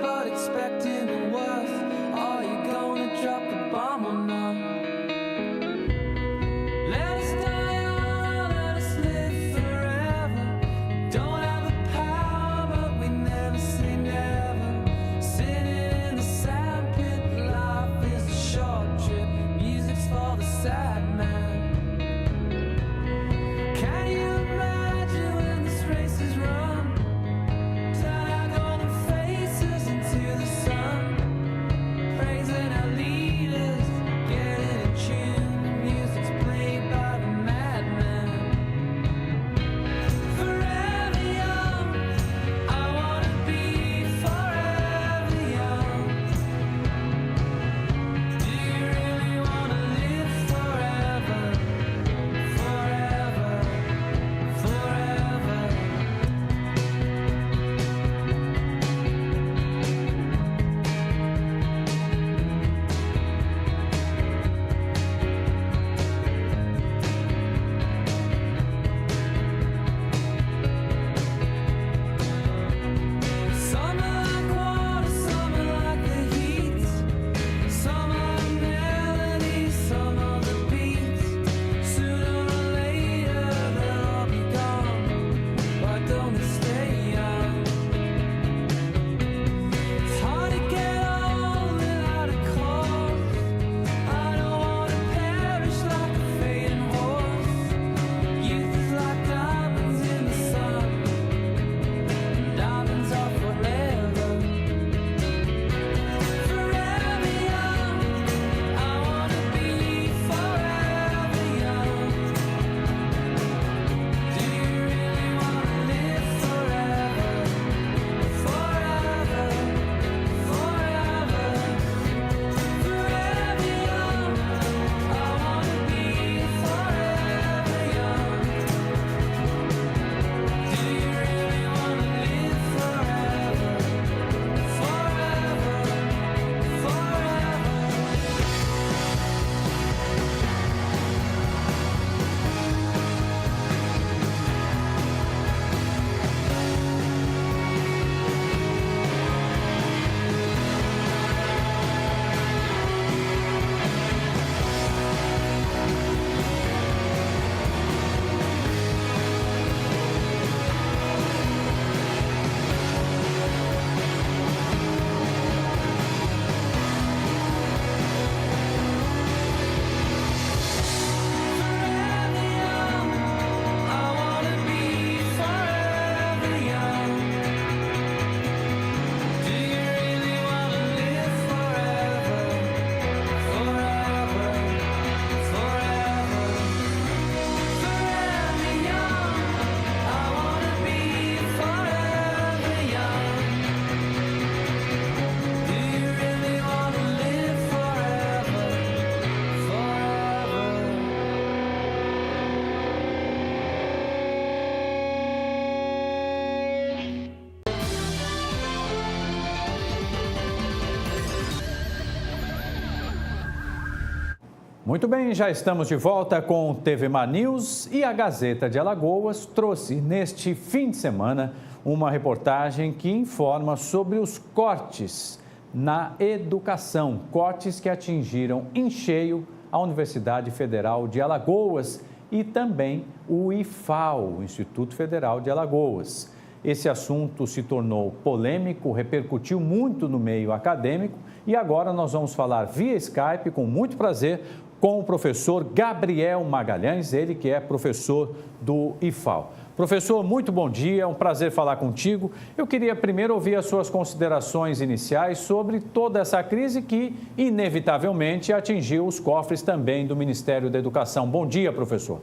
Muito bem, já estamos de volta com o TVMar News e a Gazeta de Alagoas trouxe neste fim de semana uma reportagem que informa sobre os cortes na educação, cortes que atingiram em cheio a Universidade Federal de Alagoas e também o IFAL, o Instituto Federal de Alagoas. Esse assunto se tornou polêmico, repercutiu muito no meio acadêmico e agora nós vamos falar via Skype, com muito prazer, com o professor Gabriel Magalhães, ele que é professor do IFAL. Professor, muito bom dia, é um prazer falar contigo. Eu queria primeiro ouvir as suas considerações iniciais sobre toda essa crise que, inevitavelmente, atingiu os cofres também do Ministério da Educação. Bom dia, professor.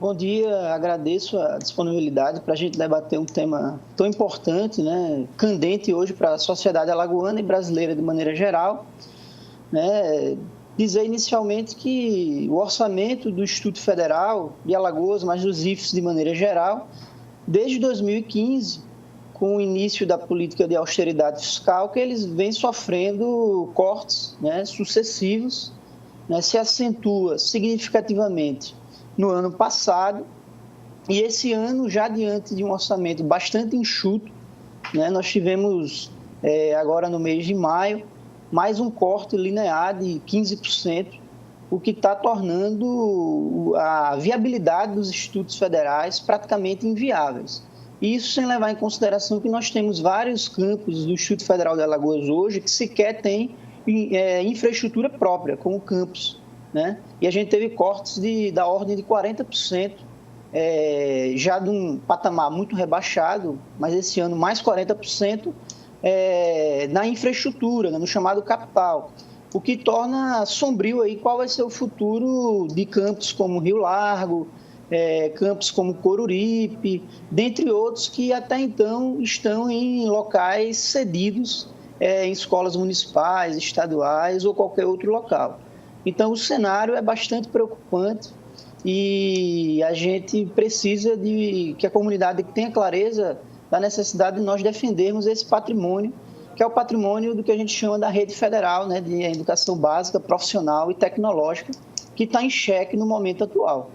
Bom dia, agradeço a disponibilidade para a gente debater um tema tão importante, né, candente hoje para a sociedade alagoana e brasileira de maneira geral, né. Dizer inicialmente que o orçamento do Instituto Federal de Alagoas, mas dos IFES de maneira geral, desde 2015, com o início da política de austeridade fiscal, que eles vêm sofrendo cortes, né, sucessivos, né, se acentua significativamente no ano passado, e esse ano, já diante de um orçamento bastante enxuto, né, nós tivemos agora no mês de maio, mais um corte linear de 15%, o que está tornando a viabilidade dos institutos federais praticamente inviáveis. Isso sem levar em consideração que nós temos vários campos do Instituto Federal de Alagoas hoje que sequer têm infraestrutura própria, como o campus, né? E a gente teve cortes da ordem de 40%, já de um patamar muito rebaixado, mas esse ano mais 40%, na infraestrutura, né, no chamado capital, o que torna sombrio aí qual vai ser o futuro de campos como Rio Largo, campos como Coruripe, dentre outros que até então estão em locais cedidos, em escolas municipais, estaduais ou qualquer outro local. Então o cenário é bastante preocupante e a gente precisa de que a comunidade tenha clareza da necessidade de nós defendermos esse patrimônio, que é o patrimônio do que a gente chama da rede federal, né, de educação básica, profissional e tecnológica, que está em xeque no momento atual.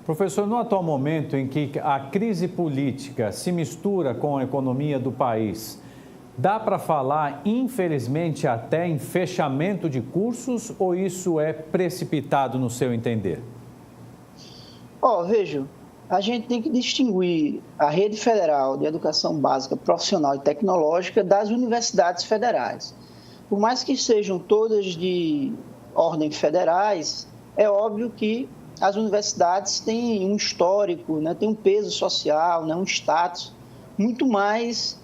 Professor, no atual momento em que a crise política se mistura com a economia do país, dá para falar, infelizmente, até em fechamento de cursos ou isso é precipitado no seu entender? Veja, a gente tem que distinguir a rede federal de educação básica, profissional e tecnológica das universidades federais. Por mais que sejam todas de ordem federais, é óbvio que as universidades têm um histórico, né, têm um peso social, né, um status muito mais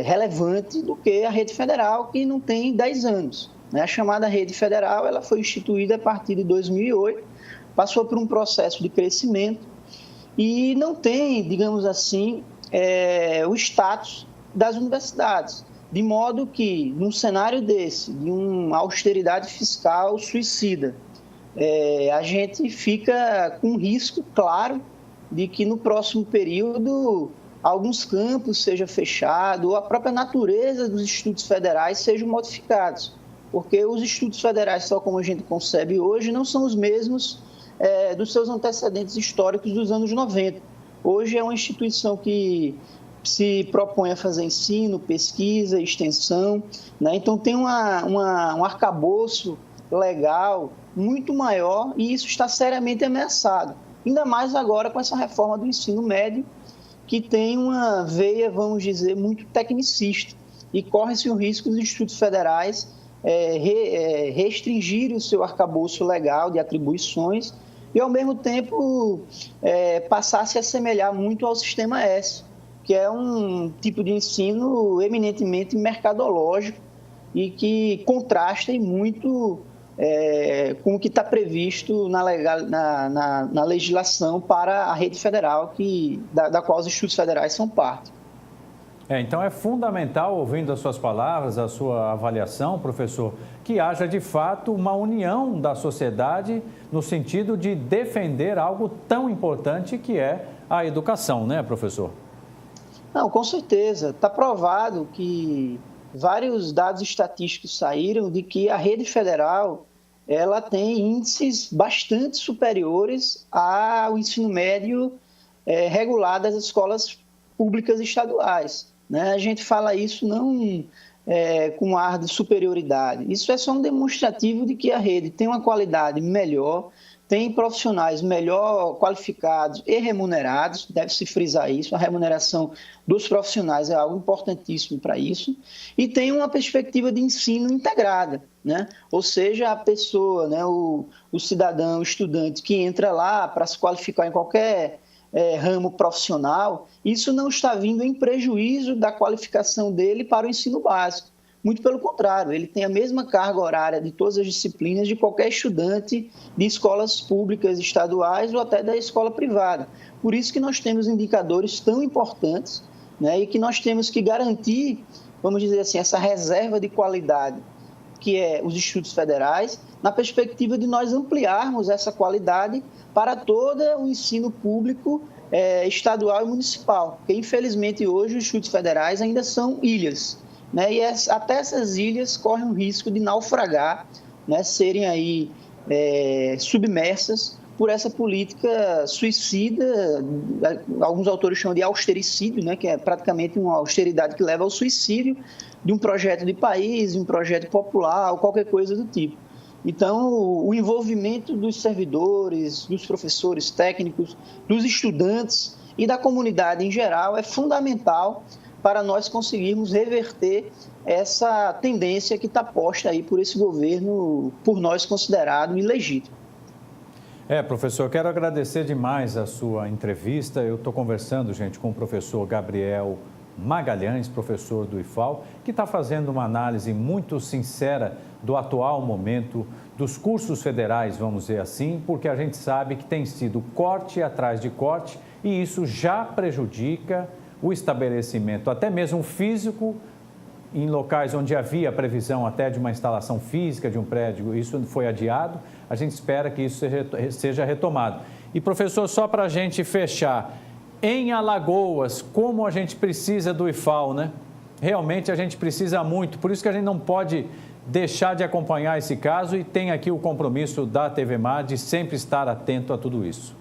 relevante do que a rede federal, que não tem 10 anos. A chamada rede federal ela foi instituída a partir de 2008, passou por um processo de crescimento, e não tem, digamos assim, o status das universidades. De modo que, num cenário desse, de uma austeridade fiscal suicida, a gente fica com risco claro de que no próximo período alguns campos sejam fechados ou a própria natureza dos institutos federais sejam modificados. Porque os institutos federais, tal como a gente concebe hoje, não são os mesmos dos seus antecedentes históricos dos anos 90. Hoje é uma instituição que se propõe a fazer ensino, pesquisa, extensão, né? Então tem um arcabouço legal muito maior e isso está seriamente ameaçado. Ainda mais agora com essa reforma do ensino médio, que tem uma veia, vamos dizer, muito tecnicista e corre-se o risco dos institutos federais restringirem o seu arcabouço legal de atribuições e, ao mesmo tempo, passar a se assemelhar muito ao Sistema S, que é um tipo de ensino eminentemente mercadológico e que contrasta muito com o que está previsto na legislação para a rede federal, da qual os institutos federais são parte. Então é fundamental, ouvindo as suas palavras, a sua avaliação, professor, que haja de fato uma união da sociedade no sentido de defender algo tão importante que é a educação, né, professor? Não, com certeza. Está provado que vários dados estatísticos saíram de que a rede federal ela tem índices bastante superiores ao ensino médio regular das escolas públicas estaduais, né? A gente fala isso não com ar de superioridade. Isso é só um demonstrativo de que a rede tem uma qualidade melhor, tem profissionais melhor qualificados e remunerados, deve-se frisar isso, a remuneração dos profissionais é algo importantíssimo para isso, e tem uma perspectiva de ensino integrada, né? Ou seja, a pessoa, né, o cidadão, o estudante que entra lá para se qualificar em qualquer ramo profissional, isso não está vindo em prejuízo da qualificação dele para o ensino básico. Muito pelo contrário, ele tem a mesma carga horária de todas as disciplinas de qualquer estudante de escolas públicas estaduais ou até da escola privada. Por isso que nós temos indicadores tão importantes, né, e que nós temos que garantir, vamos dizer assim, essa reserva de qualidade, que é os institutos federais, na perspectiva de nós ampliarmos essa qualidade para todo o ensino público estadual e municipal, porque infelizmente hoje os institutos federais ainda são ilhas, né? E até essas ilhas correm o risco de naufragar, né? Serem aí submersas por essa política suicida, alguns autores chamam de austericídio, né? Que é praticamente uma austeridade que leva ao suicídio de um projeto de país, de um projeto popular, ou qualquer coisa do tipo. Então, o envolvimento dos servidores, dos professores técnicos, dos estudantes e da comunidade em geral é fundamental para nós conseguirmos reverter essa tendência que está posta aí por esse governo, por nós considerado ilegítimo. Professor, eu quero agradecer demais a sua entrevista. Eu estou conversando, gente, com o professor Gabriel Magalhães, professor do IFAL, que está fazendo uma análise muito sincera do atual momento dos cursos federais, vamos dizer assim, porque a gente sabe que tem sido corte atrás de corte e isso já prejudica o estabelecimento, até mesmo físico, em locais onde havia previsão até de uma instalação física de um prédio, isso foi adiado. A gente espera que isso seja retomado. E, professor, só para a gente fechar, em Alagoas, como a gente precisa do IFAL, né? Realmente a gente precisa muito, por isso que a gente não pode deixar de acompanhar esse caso e tem aqui o compromisso da TV Mar de sempre estar atento a tudo isso.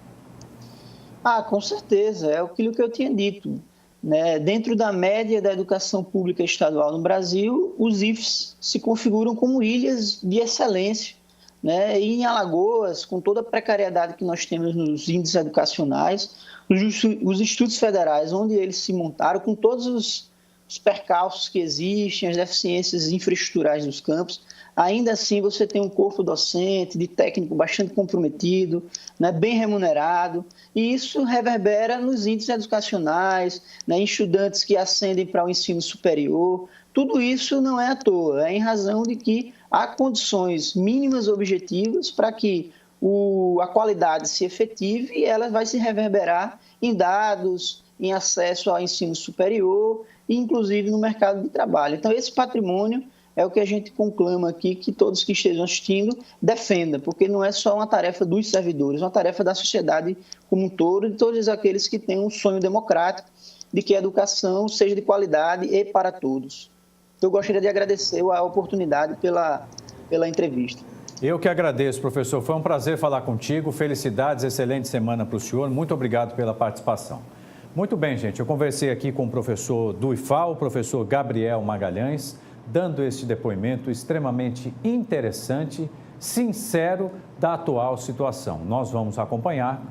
Com certeza, é aquilo que eu tinha dito, né? Dentro da média da educação pública estadual no Brasil, os IFES se configuram como ilhas de excelência, né? E em Alagoas, com toda a precariedade que nós temos nos índices educacionais, os institutos federais, onde eles se montaram, com todos os percalços que existem, as deficiências infraestruturais dos campos, ainda assim você tem um corpo docente, de técnico bastante comprometido, né, bem remunerado, e isso reverbera nos índices educacionais, né, em estudantes que ascendem para o ensino superior. Tudo isso não é à toa, é em razão de que há condições mínimas objetivas para que a qualidade se efetive e ela vai se reverberar em dados, em acesso ao ensino superior e, inclusive, no mercado de trabalho. Então, esse patrimônio é o que a gente conclama aqui, que todos que estejam assistindo defendam, porque não é só uma tarefa dos servidores, é uma tarefa da sociedade como um todo, de todos aqueles que têm um sonho democrático de que a educação seja de qualidade e para todos. Eu gostaria de agradecer a oportunidade pela entrevista. Eu que agradeço, professor. Foi um prazer falar contigo. Felicidades, excelente semana para o senhor. Muito obrigado pela participação. Muito bem, gente. Eu conversei aqui com o professor do IFAL, o professor Gabriel Magalhães, dando este depoimento extremamente interessante, sincero da atual situação. Nós vamos acompanhar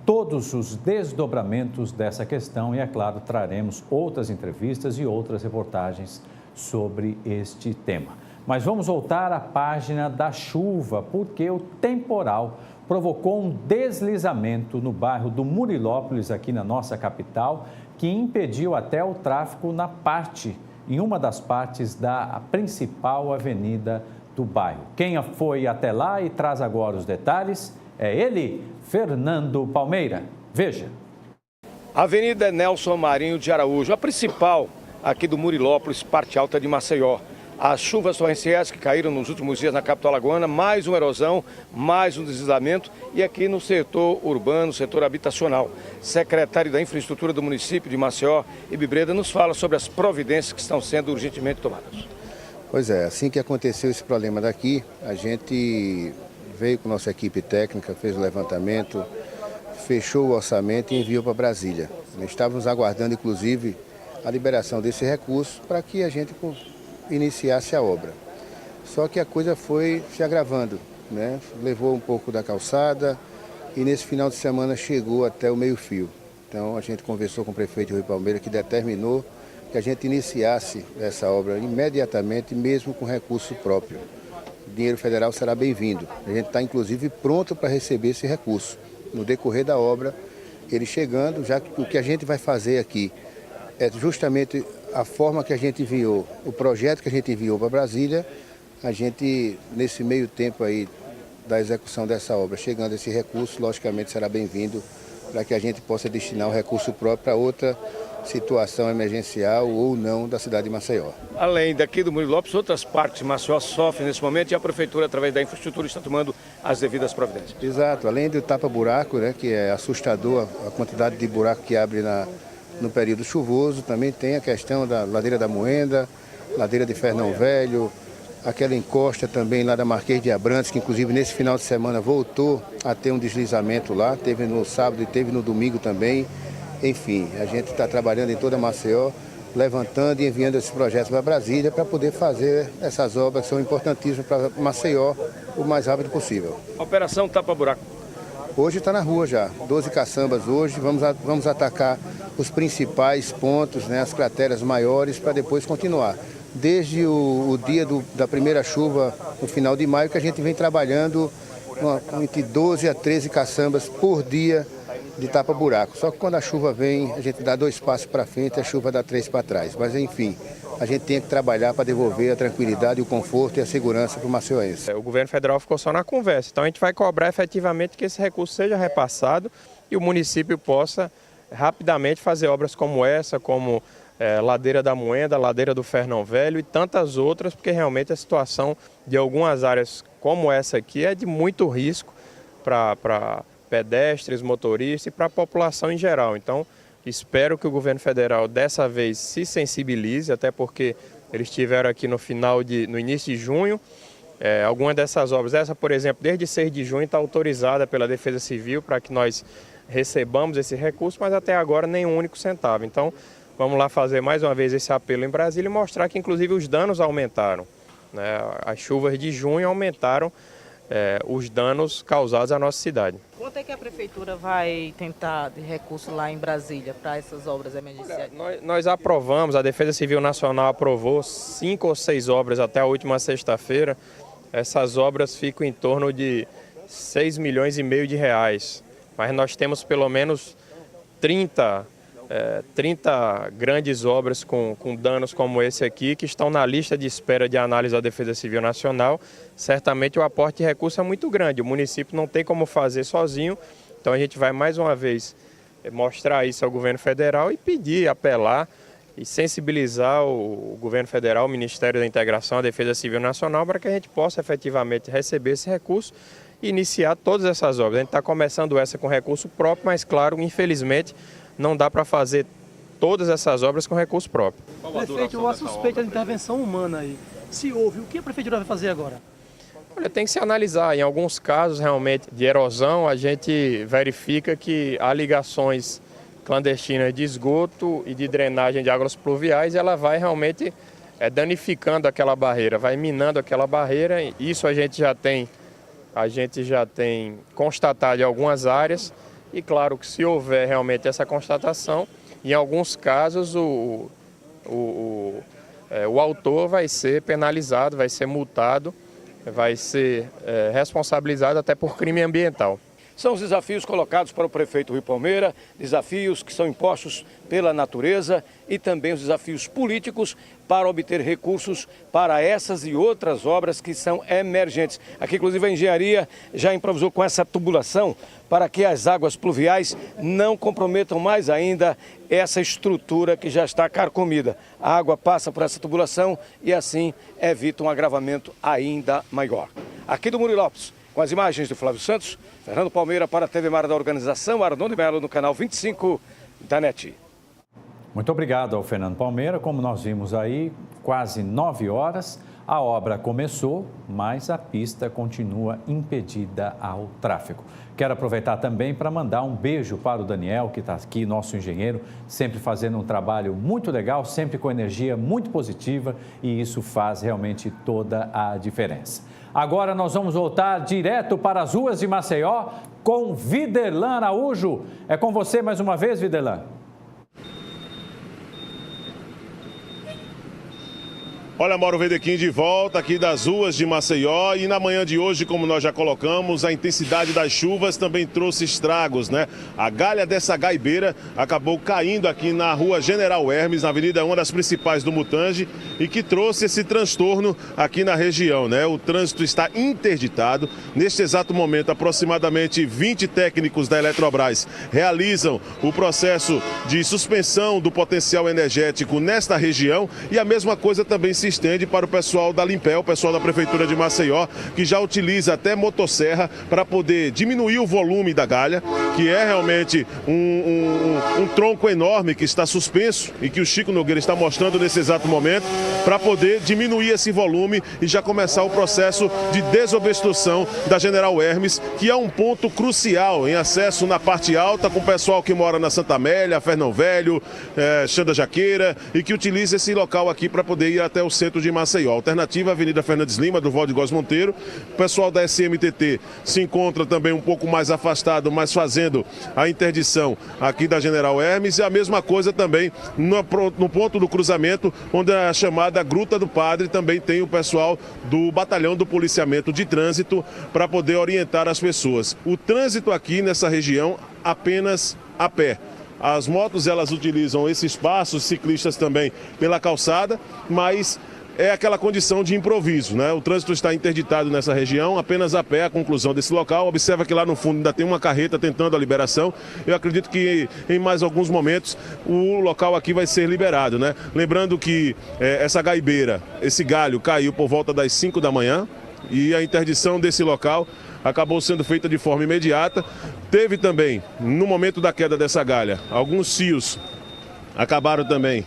todos os desdobramentos dessa questão e, é claro, traremos outras entrevistas e outras reportagens sobre este tema. Mas vamos voltar à página da chuva, porque o temporal provocou um deslizamento no bairro do Murilópolis, aqui na nossa capital, que impediu até o tráfego em uma das partes da principal avenida do bairro. Quem foi até lá e traz agora os detalhes é ele, Fernando Palmeira. Veja. Avenida Nelson Marinho de Araújo, a principal aqui do Murilópolis, parte alta de Maceió. As chuvas torrenciais que caíram nos últimos dias na capital alagoana, mais uma erosão, mais um deslizamento e aqui no setor urbano, setor habitacional. Secretário da Infraestrutura do município de Maceió, Ibibreda, nos fala sobre as providências que estão sendo urgentemente tomadas. Pois é, assim que aconteceu esse problema daqui, a gente veio com nossa equipe técnica, fez o levantamento, fechou o orçamento e enviou para Brasília. Estávamos aguardando, inclusive, a liberação desse recurso para que a gente iniciasse a obra. Só que a coisa foi se agravando, né? Levou um pouco da calçada e nesse final de semana chegou até o meio-fio. Então a gente conversou com o prefeito Rui Palmeira, que determinou que a gente iniciasse essa obra imediatamente, mesmo com recurso próprio. O dinheiro federal será bem-vindo. A gente está, inclusive, pronto para receber esse recurso. No decorrer da obra, ele chegando, já que o que a gente vai fazer aqui é justamente a forma que a gente enviou, o projeto que a gente enviou para Brasília, a gente, nesse meio tempo aí da execução dessa obra, chegando esse recurso, logicamente será bem-vindo para que a gente possa destinar o recurso próprio para outra situação emergencial ou não da cidade de Maceió. Além daqui do Murilo Lopes, outras partes de Maceió sofrem nesse momento e a Prefeitura, através da infraestrutura, está tomando as devidas providências. Exato, além do tapa-buraco, né, que é assustador a quantidade de buraco que abre no período chuvoso, também tem a questão da ladeira da Moenda, ladeira de Fernão Velho, aquela encosta também lá da Marquês de Abrantes, que inclusive nesse final de semana voltou a ter um deslizamento lá, teve no sábado e teve no domingo também. Enfim, a gente está trabalhando em toda Maceió, levantando e enviando esses projetos para Brasília para poder fazer essas obras que são importantíssimas para Maceió o mais rápido possível. Operação Tapa-Buraco. Hoje está na rua já, 12 caçambas hoje, vamos atacar os principais pontos, né, as crateras maiores, para depois continuar. Desde o dia da primeira chuva, no final de maio, que a gente vem trabalhando entre 12 a 13 caçambas por dia de tapa-buraco. Só que quando a chuva vem, a gente dá 2 passos para frente e a chuva dá 3 para trás. Mas enfim, a gente tem que trabalhar para devolver a tranquilidade, o conforto e a segurança para o maceiense. O governo federal ficou só na conversa, então a gente vai cobrar efetivamente que esse recurso seja repassado e o município possa rapidamente fazer obras como essa, como Ladeira da Moenda, Ladeira do Fernão Velho e tantas outras, porque realmente a situação de algumas áreas como essa aqui é de muito risco para pedestres, motoristas e para a população em geral. Então, espero que o governo federal dessa vez se sensibilize, até porque eles estiveram aqui no início de junho. Algumas dessas obras, essa, por exemplo, desde 6 de junho está autorizada pela Defesa Civil para que nós recebamos esse recurso, mas até agora nenhum único centavo. Então, vamos lá fazer mais uma vez esse apelo em Brasília e mostrar que, inclusive, os danos aumentaram, né? As chuvas de junho aumentaram os danos causados à nossa cidade. Quanto é que a Prefeitura vai tentar de recurso lá em Brasília para essas obras emergenciais? Nós aprovamos, a Defesa Civil Nacional aprovou 5 ou 6 obras até a última sexta-feira. Essas obras ficam em torno de 6,5 milhões de reais. Mas nós temos pelo menos 30 grandes obras com danos como esse aqui, que estão na lista de espera de análise da Defesa Civil Nacional. Certamente o aporte de recurso é muito grande, o município não tem como fazer sozinho, então a gente vai mais uma vez mostrar isso ao governo federal e pedir, apelar e sensibilizar o governo federal, o Ministério da Integração, a Defesa Civil Nacional, para que a gente possa efetivamente receber esse recurso e iniciar todas essas obras. A gente está começando essa com recurso próprio, mas claro, infelizmente, não dá para fazer todas essas obras com recurso próprio. Prefeito, há suspeita de intervenção humana aí. Se houve, o que a Prefeitura vai fazer agora? Olha, tem que se analisar. Em alguns casos, realmente, de erosão, a gente verifica que há ligações clandestinas de esgoto e de drenagem de águas pluviais, e ela vai realmente danificando aquela barreira, vai minando aquela barreira. Isso a gente já tem constatado em algumas áreas. E claro que se houver realmente essa constatação, em alguns casos o autor vai ser penalizado, vai ser multado, vai ser responsabilizado até por crime ambiental. São os desafios colocados para o prefeito Rui Palmeira, desafios que são impostos pela natureza e também os desafios políticos para obter recursos para essas e outras obras que são emergentes. Aqui, inclusive, a engenharia já improvisou com essa tubulação para que as águas pluviais não comprometam mais ainda essa estrutura que já está carcomida. A água passa por essa tubulação e assim evita um agravamento ainda maior. Aqui do Murilo Lopes, com as imagens do Flávio Santos, Fernando Palmeira para a TV Mar da organização Arnon de Melo no canal 25 da NET. Muito obrigado ao Fernando Palmeira. Como nós vimos aí, quase 9 horas, a obra começou, mas a pista continua impedida ao tráfego. Quero aproveitar também para mandar um beijo para o Daniel, que está aqui, nosso engenheiro, sempre fazendo um trabalho muito legal, sempre com energia muito positiva, e isso faz realmente toda a diferença. Agora nós vamos voltar direto para as ruas de Maceió com Viderlan Araújo. É com você mais uma vez, Viderlan. Olha, Mauro Vedequim de volta aqui das ruas de Maceió, e na manhã de hoje, como nós já colocamos, a intensidade das chuvas também trouxe estragos, né? A galha dessa gaibeira acabou caindo aqui na rua General Hermes, na avenida, uma das principais do Mutange, e que trouxe esse transtorno aqui na região, né? O trânsito está interditado. Neste exato momento, aproximadamente 20 técnicos da Eletrobras realizam o processo de suspensão do potencial energético nesta região, e a mesma coisa também se estende para o pessoal da Limpel, o pessoal da Prefeitura de Maceió, que já utiliza até motosserra para poder diminuir o volume da galha, que é realmente um tronco enorme que está suspenso e que o Chico Nogueira está mostrando nesse exato momento, para poder diminuir esse volume e já começar o processo de desobstrução da General Hermes, que é um ponto crucial em acesso na parte alta com o pessoal que mora na Santa Amélia, Fernão Velho, Xanda Jaqueira, e que utiliza esse local aqui para poder ir até o centro de Maceió. Alternativa, Avenida Fernandes Lima, do Valde Góes Monteiro. O pessoal da SMTT se encontra também um pouco mais afastado, mas fazendo a interdição aqui da General Hermes, e a mesma coisa também no ponto do cruzamento, onde é a chamada Gruta do Padre, também tem o pessoal do Batalhão do Policiamento de Trânsito para poder orientar as pessoas. O trânsito aqui nessa região apenas a pé. As motos, elas utilizam esse espaço, os ciclistas também pela calçada, mas é aquela condição de improviso, né? O trânsito está interditado nessa região, apenas a pé, a conclusão desse local. Observa que lá no fundo ainda tem uma carreta tentando a liberação. Eu acredito que em mais alguns momentos o local aqui vai ser liberado, né? Lembrando que essa gaibeira, esse galho caiu por volta das 5 da manhã e a interdição desse local acabou sendo feita de forma imediata. Teve também, no momento da queda dessa galha, alguns fios acabaram também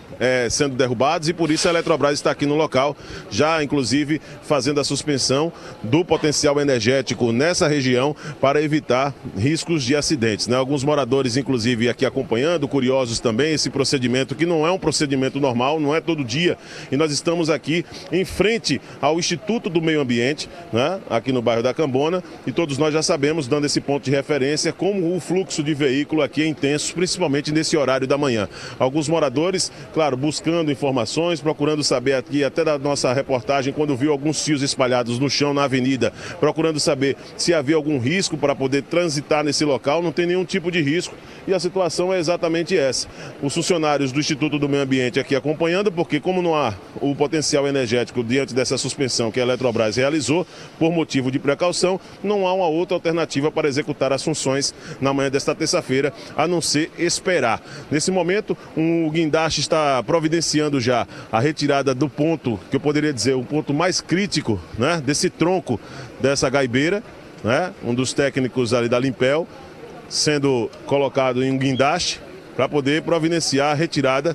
sendo derrubados, e por isso a Eletrobras está aqui no local, já inclusive fazendo a suspensão do potencial energético nessa região para evitar riscos de acidentes, né? Alguns moradores, inclusive, aqui acompanhando, curiosos também, esse procedimento que não é um procedimento normal, não é todo dia, e nós estamos aqui em frente ao Instituto do Meio Ambiente, né? Aqui no bairro da Cambona, e todos nós já sabemos, dando esse ponto de referência, como o fluxo de veículo aqui é intenso, principalmente nesse horário da manhã. Alguns moradores, claro, buscando informações, procurando saber aqui, até da nossa reportagem, quando viu alguns fios espalhados no chão, na avenida, procurando saber se havia algum risco para poder transitar nesse local. Não tem nenhum tipo de risco, e a situação é exatamente essa. Os funcionários do Instituto do Meio Ambiente aqui acompanhando, porque como não há o potencial energético diante dessa suspensão que a Eletrobras realizou, por motivo de precaução, não há uma outra alternativa para executar as funções na manhã desta terça-feira, a não ser esperar. Nesse momento, o guindaste está providenciando já a retirada do ponto, que eu poderia dizer, o ponto mais crítico, né, desse tronco dessa gaibeira, né, um dos técnicos ali da Limpel, sendo colocado em um guindaste para poder providenciar a retirada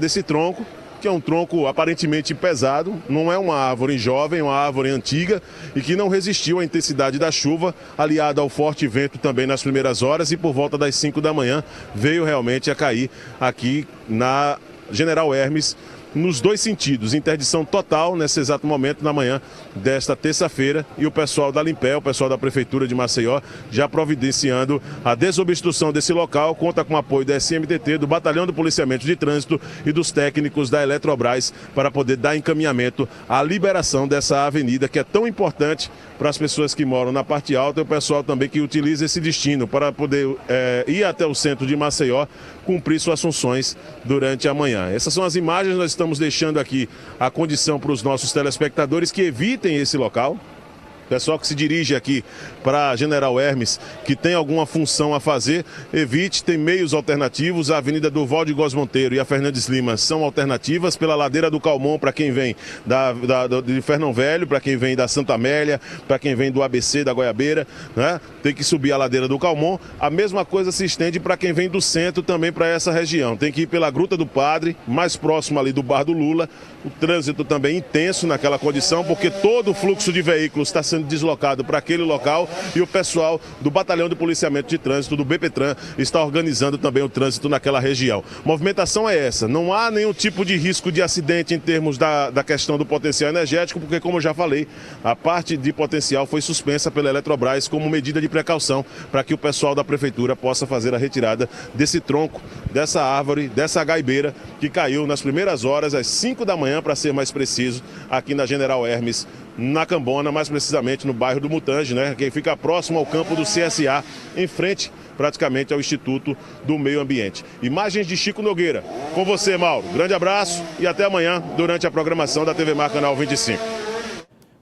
desse tronco, que é um tronco aparentemente pesado, não é uma árvore jovem, é uma árvore antiga e que não resistiu à intensidade da chuva, aliada ao forte vento também nas primeiras horas, e por volta das 5 da manhã veio realmente a cair aqui na General Hermes, nos dois sentidos, interdição total nesse exato momento na manhã desta terça-feira, e o pessoal da Limpel, o pessoal da Prefeitura de Maceió, já providenciando a desobstrução desse local, conta com o apoio da SMTT, do Batalhão do Policiamento de Trânsito e dos técnicos da Eletrobras para poder dar encaminhamento à liberação dessa avenida, que é tão importante para as pessoas que moram na parte alta, e o pessoal também que utiliza esse destino para poder ir até o centro de Maceió, cumprir suas funções durante a manhã. Essas são as imagens, nós estamos deixando aqui a condição para os nossos telespectadores que evitem esse local, Pessoal que se dirige aqui para General Hermes, que tem alguma função a fazer, evite, tem meios alternativos. A Avenida Durval de Góes Monteiro e a Fernandes Lima são alternativas. Pela ladeira do Calmon, para quem vem de Fernão Velho, para quem vem da Santa Amélia, para quem vem do ABC, da Goiabeira, né? Tem que subir a ladeira do Calmon. A mesma coisa se estende para quem vem do centro também para essa região. Tem que ir pela Gruta do Padre, mais próximo ali do Bar do Lula. O trânsito também intenso naquela condição, porque todo o fluxo de veículos está sendo deslocado para aquele local e o pessoal do Batalhão de Policiamento de Trânsito, do BPTran, está organizando também o trânsito naquela região. Movimentação é essa, não há nenhum tipo de risco de acidente em termos da questão do potencial energético, porque, como eu já falei, a parte de potencial foi suspensa pela Eletrobras como medida de precaução para que o pessoal da Prefeitura possa fazer a retirada desse tronco, dessa árvore, dessa gaibeira que caiu nas primeiras horas, às 5 da manhã, para ser mais preciso, aqui na General Hermes, na Cambona, mais precisamente no bairro do Mutange, né? Que fica próximo ao campo do CSA, em frente praticamente ao Instituto do Meio Ambiente. Imagens de Chico Nogueira. Com você, Mauro. Grande abraço e até amanhã durante a programação da TV Mar Canal 25.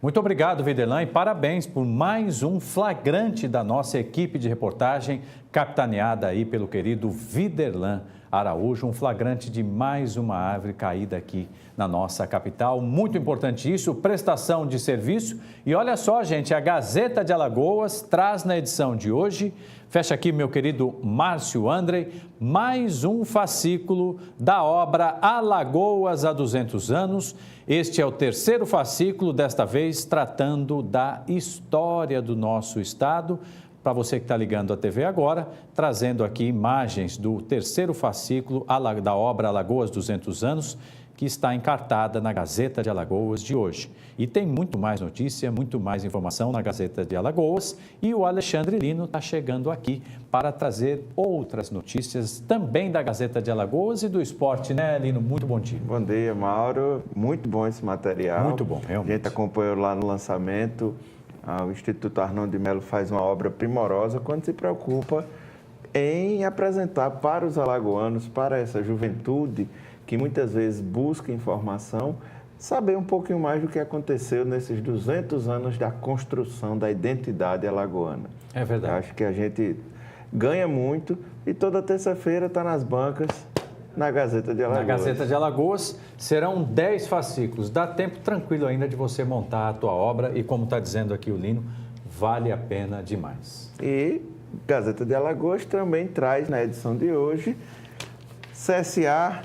Muito obrigado, Viderlan, e parabéns por mais um flagrante da nossa equipe de reportagem, capitaneada aí pelo querido Viderlan Araújo, um flagrante de mais uma árvore caída aqui na nossa capital. Muito importante isso, prestação de serviço. E olha só, gente, a Gazeta de Alagoas traz na edição de hoje, fecha aqui meu querido Márcio Andrei, mais um fascículo da obra Alagoas há 200 anos. Este é o terceiro fascículo, desta vez tratando da história do nosso estado. Para você que está ligando a TV agora, trazendo aqui imagens do terceiro fascículo da obra Alagoas 200 anos, que está encartada na Gazeta de Alagoas de hoje. E tem muito mais notícia, muito mais informação na Gazeta de Alagoas. E o Alexandre Lino está chegando aqui para trazer outras notícias também da Gazeta de Alagoas e do esporte, né, Lino? Muito bom dia. Bom dia, Mauro. Muito bom esse material. Muito bom, realmente. A gente acompanhou lá no lançamento. O Instituto Arnon de Melo faz uma obra primorosa quando se preocupa em apresentar para os alagoanos, para essa juventude que muitas vezes busca informação, saber um pouquinho mais do que aconteceu nesses 200 anos da construção da identidade alagoana. É verdade. Eu acho que a gente ganha muito e toda terça-feira está nas bancas, na Gazeta de Alagoas. Na Gazeta de Alagoas serão 10 fascículos. Dá tempo tranquilo ainda de você montar a tua obra e, como está dizendo aqui o Lino, vale a pena demais. E Gazeta de Alagoas também traz na edição de hoje, CSA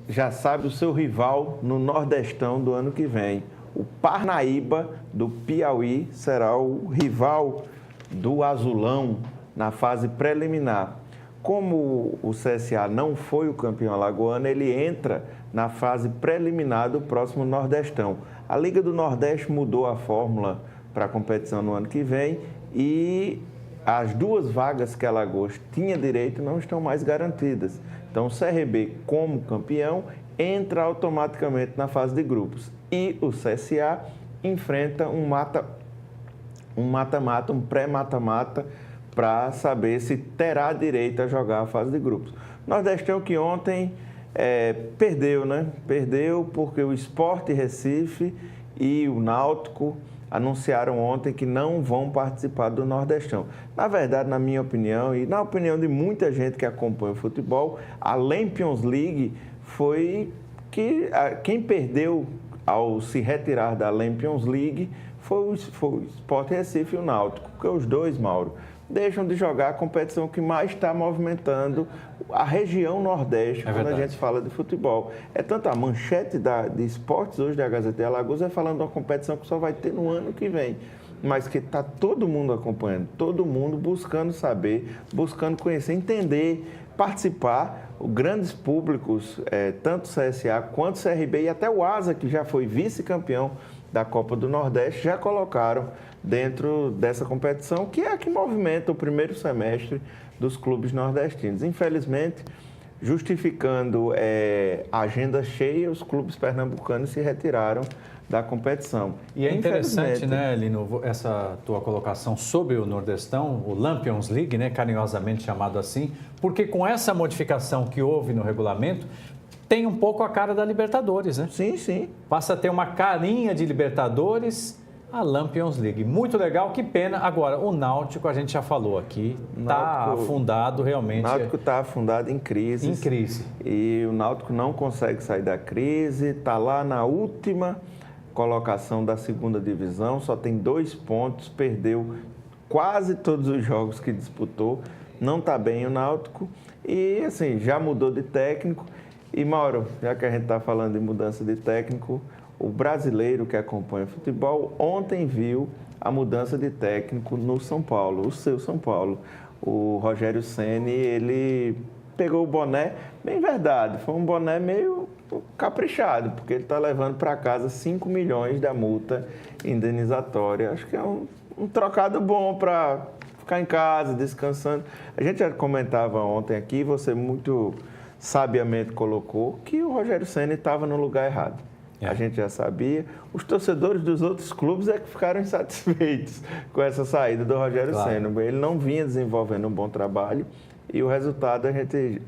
já sabe o seu rival no Nordestão do ano que vem. O Parnaíba do Piauí será o rival do Azulão na fase preliminar. Como o CSA não foi o campeão alagoano, ele entra na fase preliminar do próximo Nordestão. A Liga do Nordeste mudou a fórmula para a competição no ano que vem e as duas vagas que Alagoas tinha direito não estão mais garantidas. Então, o CRB, como campeão, entra automaticamente na fase de grupos. E o CSA enfrenta um mata-mata, um pré-mata-mata, para saber se terá direito a jogar a fase de grupos. Nordestão que ontem perdeu, né? Perdeu porque o Sport Recife e o Náutico anunciaram ontem que não vão participar do Nordestão. Na verdade, na minha opinião e na opinião de muita gente que acompanha o futebol, a Lampions League foi que quem perdeu ao se retirar da Lampions League foi o Sport Recife e o Náutico, porque os dois, Mauro, deixam de jogar a competição que mais está movimentando a região Nordeste, quando a gente fala de futebol. É tanto a manchete de esportes hoje da Gazeta de Alagoas falando de uma competição que só vai ter no ano que vem, mas que está todo mundo acompanhando, todo mundo buscando saber, buscando conhecer, entender, participar. Grandes públicos, tanto o CSA quanto o CRB e até o ASA, que já foi vice-campeão da Copa do Nordeste, já colocaram dentro dessa competição, que é a que movimenta o primeiro semestre dos clubes nordestinos. Infelizmente, justificando a agenda cheia, os clubes pernambucanos se retiraram da competição. E é interessante, né, Lino, essa tua colocação sobre o Nordestão, o Lampions League, né, carinhosamente chamado assim, porque com essa modificação que houve no regulamento, tem um pouco a cara da Libertadores, né? Sim, sim. Passa a ter uma carinha de Libertadores a Lampions League. Muito legal, que pena. Agora, o Náutico, a gente já falou aqui, está afundado realmente. O Náutico está afundado em crise. Em crise. E o Náutico não consegue sair da crise, está lá na última colocação da segunda divisão, só tem 2 pontos, perdeu quase todos os jogos que disputou, não está bem o Náutico e, assim, já mudou de técnico. E, Mauro, já que a gente está falando de mudança de técnico, o brasileiro que acompanha o futebol ontem viu a mudança de técnico no São Paulo, o seu São Paulo. O Rogério Ceni, ele pegou o boné, bem verdade, foi um boné meio caprichado, porque ele está levando para casa 5 milhões da multa indenizatória. Acho que é um trocado bom para ficar em casa, descansando. A gente já comentava ontem aqui, você muito sabiamente colocou que o Rogério Ceni estava no lugar errado. A gente já sabia. Os torcedores dos outros clubes é que ficaram insatisfeitos com essa saída do Rogério Ceni. Ele não vinha desenvolvendo um bom trabalho e o resultado,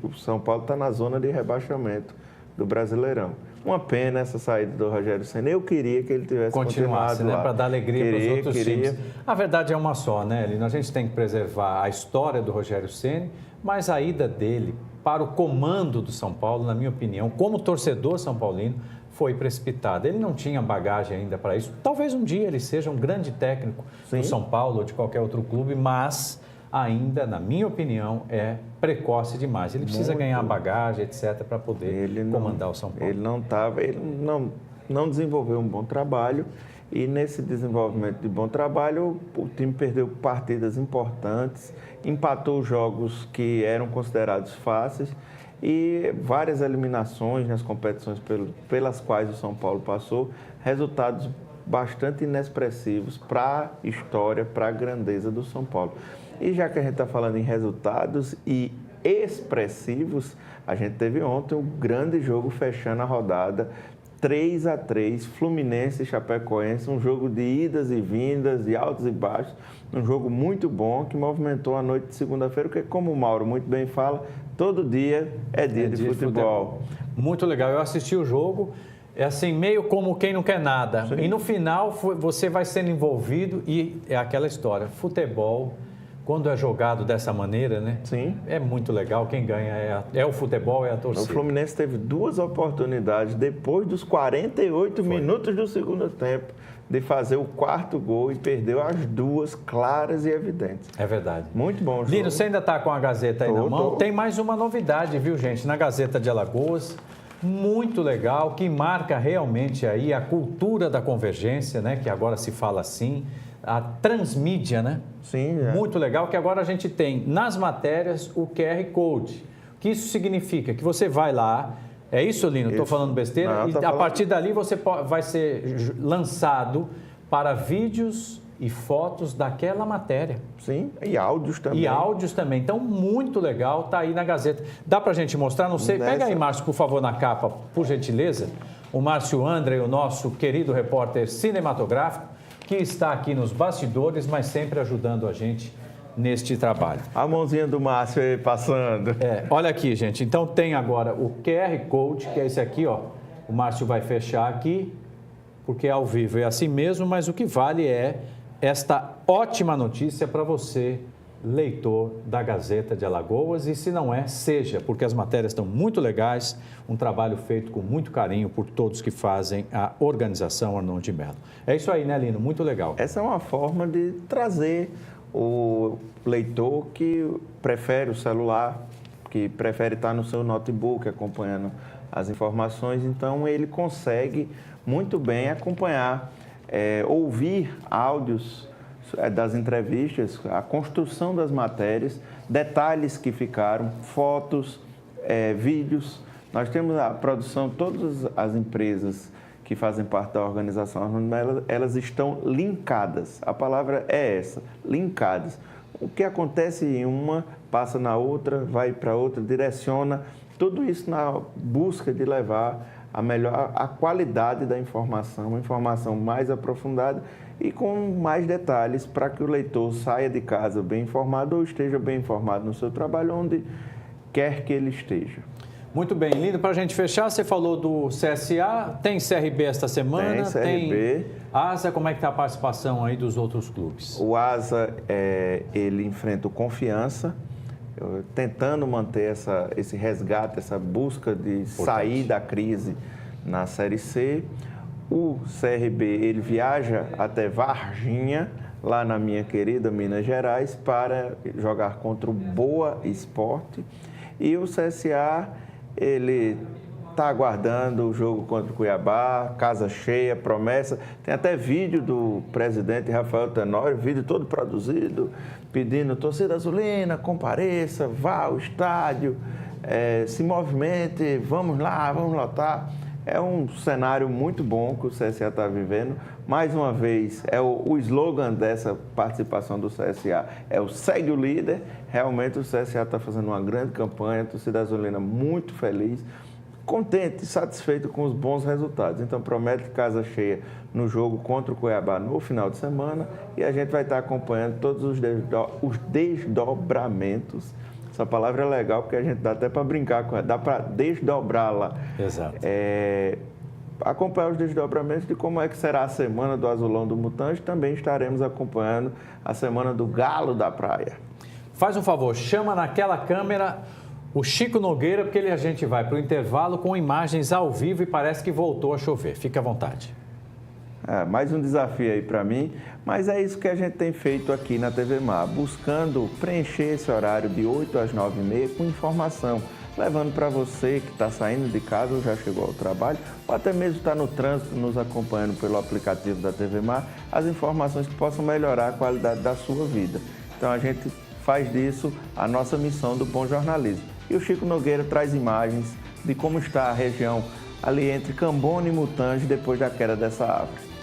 o São Paulo está na zona de rebaixamento do Brasileirão. Uma pena essa saída do Rogério Ceni. Eu queria que ele tivesse continuado lá. Para dar alegria para os outros times. A verdade é uma só, né, Lino? A gente tem que preservar a história do Rogério Ceni, mas a ida dele para o comando do São Paulo, na minha opinião, como torcedor são paulino, foi precipitada. Ele não tinha bagagem ainda para isso. Talvez um dia ele seja um grande técnico do São Paulo ou de qualquer outro clube, mas ainda, na minha opinião, é precoce demais. Ele precisa ganhar bagagem, etc., para poder comandar o São Paulo. Ele não desenvolveu um bom trabalho e nesse desenvolvimento de bom trabalho o time perdeu partidas importantes, empatou jogos que eram considerados fáceis e várias eliminações nas competições pelas quais o São Paulo passou, resultados bastante inexpressivos para a história, para a grandeza do São Paulo. E já que a gente está falando em resultados e expressivos, a gente teve ontem um grande jogo fechando a rodada, 3-3, Fluminense e Chapecoense, um jogo de idas e vindas, de altos e baixos, um jogo muito bom que movimentou a noite de segunda-feira, porque como o Mauro muito bem fala, todo dia é dia de futebol. Muito legal, eu assisti o jogo, é assim, meio como quem não quer nada. Sim. E no final você vai sendo envolvido e é aquela história, futebol, quando é jogado dessa maneira, né? Sim. É muito legal, quem ganha é o futebol, é a torcida. O Fluminense teve 2 oportunidades depois dos 48 minutos do segundo tempo de fazer o 4º gol e perdeu as 2 claras e evidentes. É verdade. Muito bom o jogo. Lino, você ainda está com a Gazeta aí na mão? Tem mais uma novidade, viu, gente? Na Gazeta de Alagoas, muito legal, que marca realmente aí a cultura da convergência, né? Que agora se fala assim, a transmídia, né? Sim. Muito legal, que agora a gente tem nas matérias o QR Code. O que isso significa? Que você vai lá, é isso, Lino? Estou falando besteira? Não, a partir dali você vai ser lançado para vídeos e fotos daquela matéria. Sim, e áudios também. E áudios também. Então, muito legal, tá aí na Gazeta. Dá para a gente mostrar? Não sei. Pega aí, Márcio, por favor, na capa, por gentileza. O Márcio André, o nosso querido repórter cinematográfico, que está aqui nos bastidores, mas sempre ajudando a gente neste trabalho. A mãozinha do Márcio aí passando. Olha aqui, gente. Então tem agora o QR Code, que é esse aqui, ó. O Márcio vai fechar aqui, porque é ao vivo. É assim mesmo, mas o que vale é esta ótima notícia para você, leitor da Gazeta de Alagoas, e se não é, seja, porque as matérias estão muito legais, um trabalho feito com muito carinho por todos que fazem a organização Arnon de Mello. É isso aí, né, Lino? Muito legal. Essa é uma forma de trazer o leitor que prefere o celular, que prefere estar no seu notebook acompanhando as informações, então ele consegue muito bem acompanhar, ouvir áudios das entrevistas, a construção das matérias, detalhes que ficaram, fotos, vídeos. Nós temos a produção, todas as empresas que fazem parte da organização, elas estão linkadas. A palavra é essa, linkadas. O que acontece em uma, passa na outra, vai para outra, direciona. Tudo isso na busca de levar a qualidade da informação, uma informação mais aprofundada e com mais detalhes para que o leitor saia de casa bem informado ou esteja bem informado no seu trabalho, onde quer que ele esteja. Muito bem, lindo. Para a gente fechar, você falou do CSA, tem CRB esta semana, tem ASA, como é que está a participação aí dos outros clubes? O ASA, ele enfrenta o Confiança, tentando manter esse resgate, essa busca de sair da crise na Série C. O CRB, ele viaja até Varginha, lá na minha querida Minas Gerais, para jogar contra o Boa Esporte. E o CSA, ele está aguardando o jogo contra o Cuiabá, casa cheia, promessa. Tem até vídeo do presidente Rafael Tenório, vídeo todo produzido, pedindo torcida azulina, compareça, vá ao estádio, se movimente, vamos lá, vamos lotar. É um cenário muito bom que o CSA está vivendo. Mais uma vez, o slogan dessa participação do CSA é o segue o líder. Realmente o CSA está fazendo uma grande campanha, a torcida azulina muito feliz, contente e satisfeito com os bons resultados. Então promete casa cheia no jogo contra o Cuiabá no final de semana e a gente vai estar acompanhando todos os desdobramentos. Essa palavra é legal porque a gente dá até para brincar com ela, dá para desdobrá-la. Exato. Acompanhar os desdobramentos de como é que será a semana do Azulão do Mutange. Também estaremos acompanhando a semana do Galo da Praia. Faz um favor, chama naquela câmera o Chico Nogueira, porque a gente vai para o intervalo com imagens ao vivo e parece que voltou a chover. Fique à vontade. Mais um desafio aí para mim, mas é isso que a gente tem feito aqui na TV Mar, buscando preencher esse horário de 8 às 9h30 com informação, levando para você que está saindo de casa ou já chegou ao trabalho, ou até mesmo está no trânsito nos acompanhando pelo aplicativo da TV Mar, as informações que possam melhorar a qualidade da sua vida. Então a gente faz disso a nossa missão do bom jornalismo. E o Chico Nogueira traz imagens de como está a região ali entre Cambona e Mutange depois da queda dessa árvore.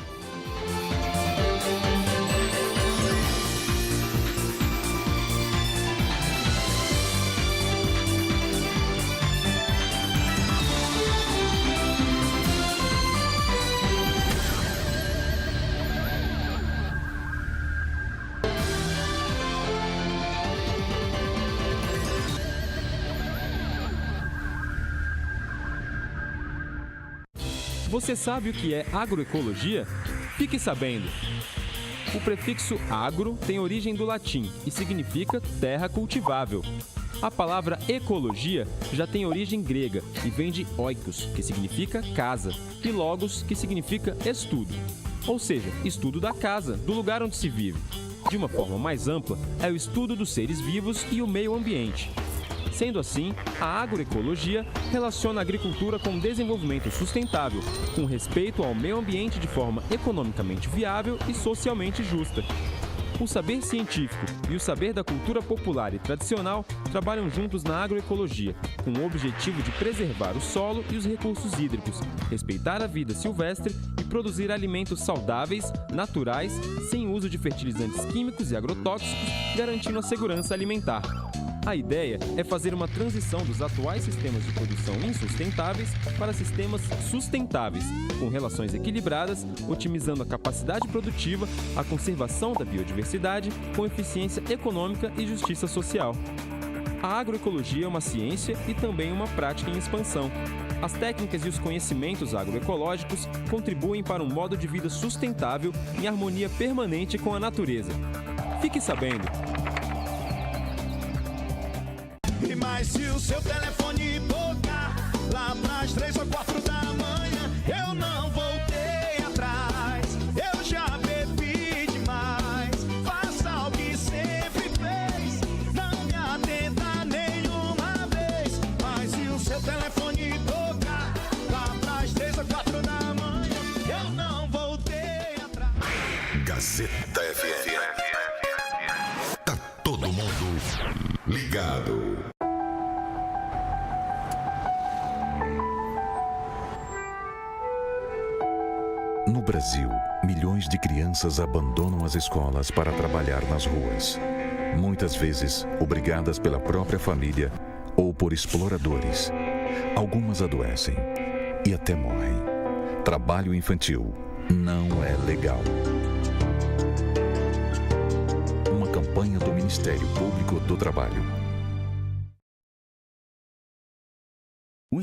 Você sabe o que é agroecologia? Fique sabendo! O prefixo agro tem origem do latim e significa terra cultivável. A palavra ecologia já tem origem grega e vem de oikos, que significa casa, e logos, que significa estudo. Ou seja, estudo da casa, do lugar onde se vive. De uma forma mais ampla, é o estudo dos seres vivos e o meio ambiente. Sendo assim, a agroecologia relaciona a agricultura com desenvolvimento sustentável, com respeito ao meio ambiente de forma economicamente viável e socialmente justa. O saber científico e o saber da cultura popular e tradicional trabalham juntos na agroecologia, com o objetivo de preservar o solo e os recursos hídricos, respeitar a vida silvestre e produzir alimentos saudáveis, naturais, sem uso de fertilizantes químicos e agrotóxicos, garantindo a segurança alimentar. A ideia é fazer uma transição dos atuais sistemas de produção insustentáveis para sistemas sustentáveis, com relações equilibradas, otimizando a capacidade produtiva, a conservação da biodiversidade, com eficiência econômica e justiça social. A agroecologia é uma ciência e também uma prática em expansão. As técnicas e os conhecimentos agroecológicos contribuem para um modo de vida sustentável em harmonia permanente com a natureza. Fique sabendo! Mas se o seu telefone tocar lá pras 3 ou 4 da manhã, eu não voltei atrás, eu já bebi demais. Faça o que sempre fez, não me atenda nenhuma vez. Mas se o seu telefone tocar lá pras 3 ou 4 da manhã, eu não voltei atrás. Gazeta FM. Tá todo mundo ligado. No Brasil, milhões de crianças abandonam as escolas para trabalhar nas ruas. Muitas vezes, obrigadas pela própria família ou por exploradores. Algumas adoecem e até morrem. Trabalho infantil não é legal. Uma campanha do Ministério Público do Trabalho.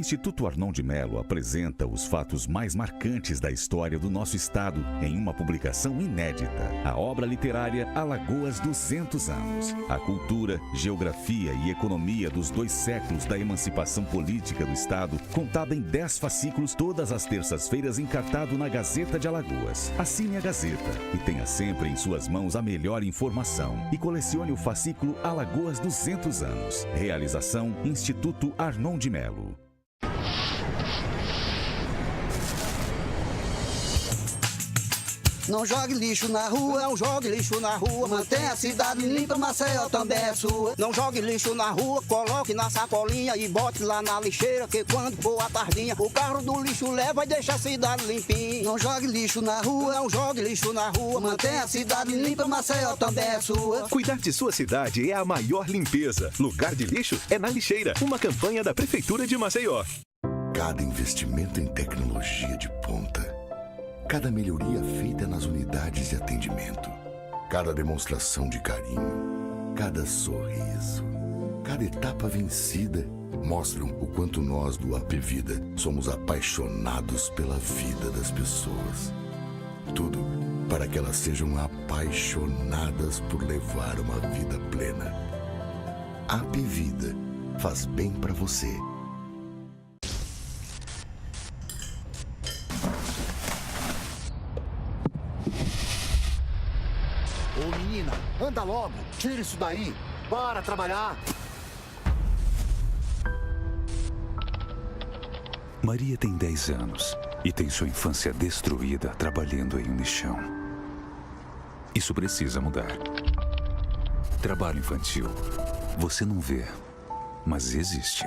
Instituto Arnon de Melo apresenta os fatos mais marcantes da história do nosso estado em uma publicação inédita. A obra literária Alagoas 200 anos. A cultura, geografia e economia dos 2 séculos da emancipação política do estado, contada em 10 fascículos todas as terças-feiras, encartado na Gazeta de Alagoas. Assine a Gazeta e tenha sempre em suas mãos a melhor informação. E colecione o fascículo Alagoas 200 anos. Realização Instituto Arnon de Melo. Não jogue lixo na rua, não jogue lixo na rua. Mantenha a cidade limpa, Maceió também é sua. Não jogue lixo na rua, coloque na sacolinha e bote lá na lixeira, que quando for a tardinha, o carro do lixo leva e deixa a cidade limpinha. Não jogue lixo na rua, não jogue lixo na rua. Mantenha a cidade limpa, Maceió também é sua. Cuidar de sua cidade é a maior limpeza. Lugar de lixo é na lixeira. Uma campanha da Prefeitura de Maceió. Cada investimento em tecnologia de ponta, cada melhoria feita nas unidades de atendimento, cada demonstração de carinho, cada sorriso, cada etapa vencida mostram o quanto nós do AP Vida somos apaixonados pela vida das pessoas. Tudo para que elas sejam apaixonadas por levar uma vida plena. AP Vida faz bem para você. Ô menina, anda logo, tira isso daí, bora trabalhar. Maria tem 10 anos e tem sua infância destruída trabalhando em um lixão. Isso precisa mudar. Trabalho infantil, você não vê, mas existe.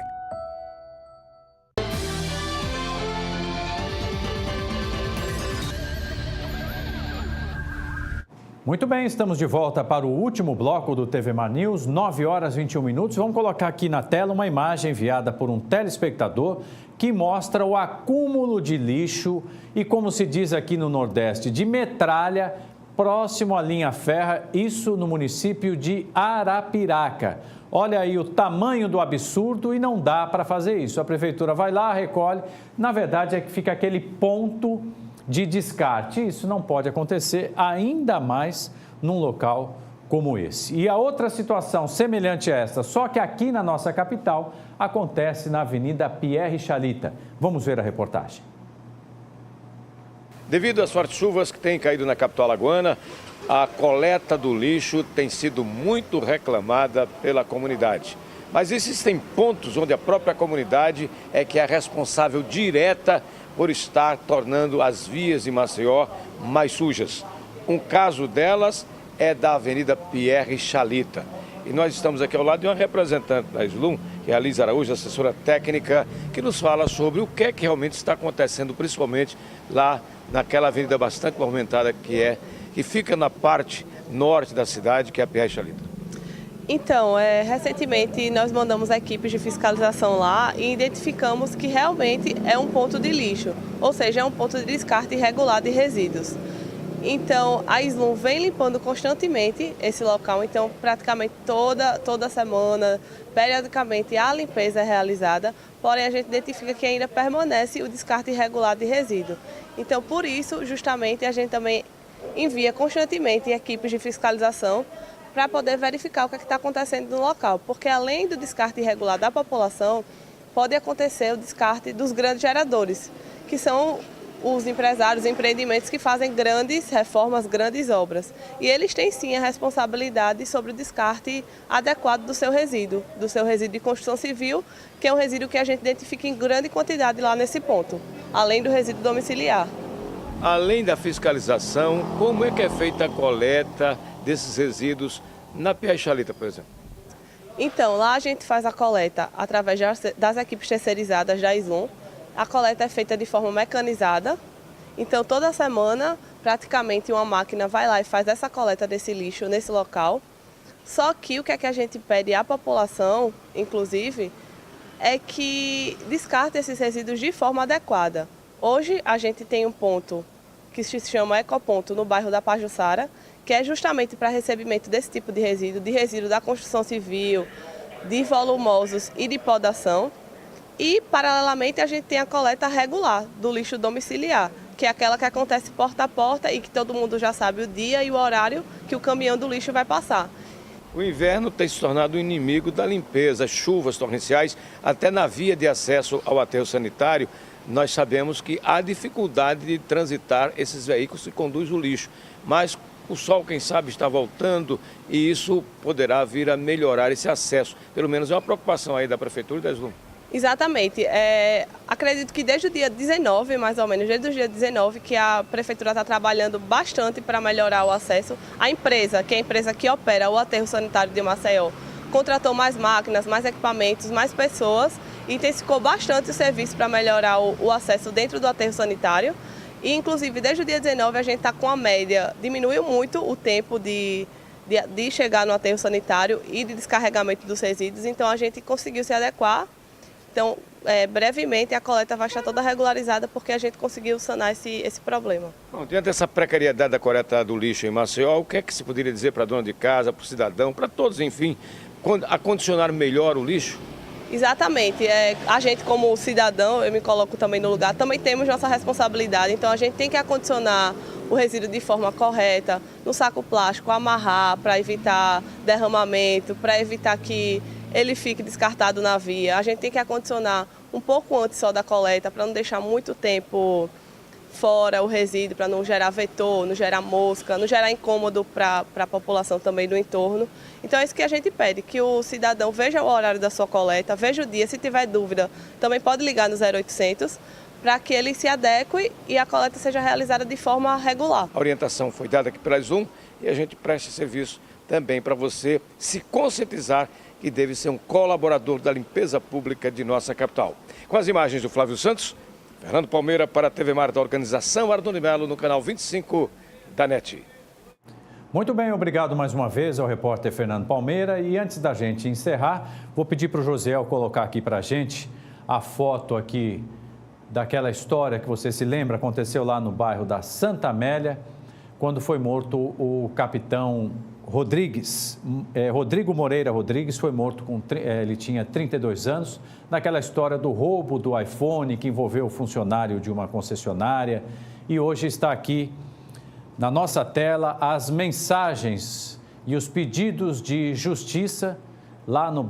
Muito bem, estamos de volta para o último bloco do TV Mar News, 9 horas e 21 minutos. Vamos colocar aqui na tela uma imagem enviada por um telespectador que mostra o acúmulo de lixo e, como se diz aqui no Nordeste, de metralha próximo à linha férrea, isso no município de Arapiraca. Olha aí o tamanho do absurdo e não dá para fazer isso. A prefeitura vai lá, recolhe, na verdade é que fica aquele ponto de descarte. Isso não pode acontecer, ainda mais num local como esse. E a outra situação semelhante a esta, só que aqui na nossa capital, acontece na Avenida Pierre Chalita. Vamos ver a reportagem. Devido às fortes chuvas que têm caído na capital alagoana, a coleta do lixo tem sido muito reclamada pela comunidade. Mas existem pontos onde a própria comunidade é que é a responsável direta por estar tornando as vias de Maceió mais sujas. Um caso delas é da Avenida Pierre Chalita. E nós estamos aqui ao lado de uma representante da Slum, que é a Liz Araújo, assessora técnica, que nos fala sobre o que é que realmente está acontecendo, principalmente lá naquela avenida bastante movimentada que fica na parte norte da cidade, que é a Pierre Chalita. Então, recentemente nós mandamos equipes de fiscalização lá e identificamos que realmente é um ponto de lixo, ou seja, é um ponto de descarte irregular de resíduos. Então, a Slum vem limpando constantemente esse local, então praticamente toda semana, periodicamente, a limpeza é realizada, porém a gente identifica que ainda permanece o descarte irregular de resíduo. Então, por isso, justamente, a gente também envia constantemente equipes de fiscalização para poder verificar o que está acontecendo no local, porque além do descarte irregular da população, pode acontecer o descarte dos grandes geradores, que são os empresários, empreendimentos que fazem grandes reformas, grandes obras. E eles têm sim a responsabilidade sobre o descarte adequado do seu resíduo de construção civil, que é um resíduo que a gente identifica em grande quantidade lá nesse ponto, além do resíduo domiciliar. Além da fiscalização, como é que é feita a coleta desses resíduos na Pierre Chalita, por exemplo? Então, lá a gente faz a coleta através das equipes terceirizadas da Slum. A coleta é feita de forma mecanizada. Então, toda semana, praticamente uma máquina vai lá e faz essa coleta desse lixo nesse local. Só que o que é que a gente pede à população, inclusive, é que descarte esses resíduos de forma adequada. Hoje, a gente tem um ponto que se chama Ecoponto no bairro da Pajuçara, que é justamente para recebimento desse tipo de resíduo da construção civil, de volumosos e de podação. E, paralelamente, a gente tem a coleta regular do lixo domiciliar, que é aquela que acontece porta a porta e que todo mundo já sabe o dia e o horário que o caminhão do lixo vai passar. O inverno tem se tornado um inimigo da limpeza, chuvas torrenciais, até na via de acesso ao aterro sanitário. Nós sabemos que há dificuldade de transitar esses veículos que conduzem o lixo, mas o sol, quem sabe, está voltando e isso poderá vir a melhorar esse acesso. Pelo menos é uma preocupação aí da Prefeitura e da SLUM. Exatamente. Acredito que desde o dia 19, mais ou menos, desde o dia 19, que a Prefeitura está trabalhando bastante para melhorar o acesso. A empresa, que é a empresa que opera o aterro sanitário de Maceió, contratou mais máquinas, mais equipamentos, mais pessoas e intensificou bastante o serviço para melhorar o acesso dentro do aterro sanitário. E, inclusive, desde o dia 19, a gente está com a média, diminuiu muito o tempo de chegar no aterro sanitário e de descarregamento dos resíduos, então a gente conseguiu se adequar. Então, brevemente, a coleta vai estar toda regularizada porque a gente conseguiu sanar esse problema. Bom, diante dessa precariedade da coleta do lixo em Maceió, o que é que se poderia dizer para a dona de casa, para o cidadão, para todos, enfim, acondicionar melhor o lixo? Exatamente. A gente, como cidadão, eu me coloco também no lugar, também temos nossa responsabilidade. Então, a gente tem que acondicionar o resíduo de forma correta, no saco plástico, amarrar para evitar derramamento, para evitar que ele fique descartado na via. A gente tem que acondicionar um pouco antes só da coleta, para não deixar muito tempo fora o resíduo, para não gerar vetor, não gerar mosca, não gerar incômodo para a população também do entorno. Então é isso que a gente pede, que o cidadão veja o horário da sua coleta, veja o dia, se tiver dúvida, também pode ligar no 0800, para que ele se adeque e a coleta seja realizada de forma regular. A orientação foi dada aqui pela SLUM e a gente presta serviço também para você se conscientizar que deve ser um colaborador da limpeza pública de nossa capital. Com as imagens do Flávio Santos, Fernando Palmeira para a TV Mar da Organização Ardoni Melo no canal 25 da NET. Muito bem, obrigado mais uma vez ao repórter Fernando Palmeira. E antes da gente encerrar, vou pedir para o Josiel colocar aqui para a gente a foto aqui daquela história que você se lembra, aconteceu lá no bairro da Santa Amélia, quando foi morto o capitão Rodrigues. Rodrigo Moreira Rodrigues foi morto, ele tinha 32 anos, naquela história do roubo do iPhone que envolveu o funcionário de uma concessionária. E hoje está aqui na nossa tela as mensagens e os pedidos de justiça lá no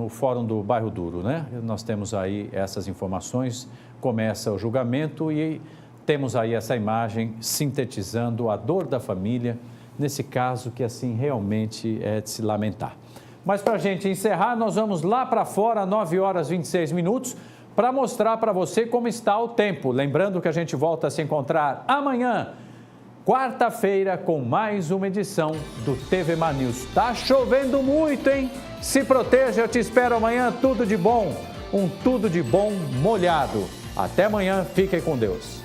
Fórum do Bairro Duro, né? Nós temos aí essas informações, começa o julgamento e temos aí essa imagem sintetizando a dor da família, nesse caso que assim realmente é de se lamentar. Mas para a gente encerrar, nós vamos lá para fora, 9 horas e 26 minutos, para mostrar para você como está o tempo. Lembrando que a gente volta a se encontrar amanhã, quarta-feira, com mais uma edição do TV Mar News. Tá chovendo muito, hein? Se proteja, eu te espero amanhã, tudo de bom. Um tudo de bom molhado. Até amanhã, fiquem com Deus.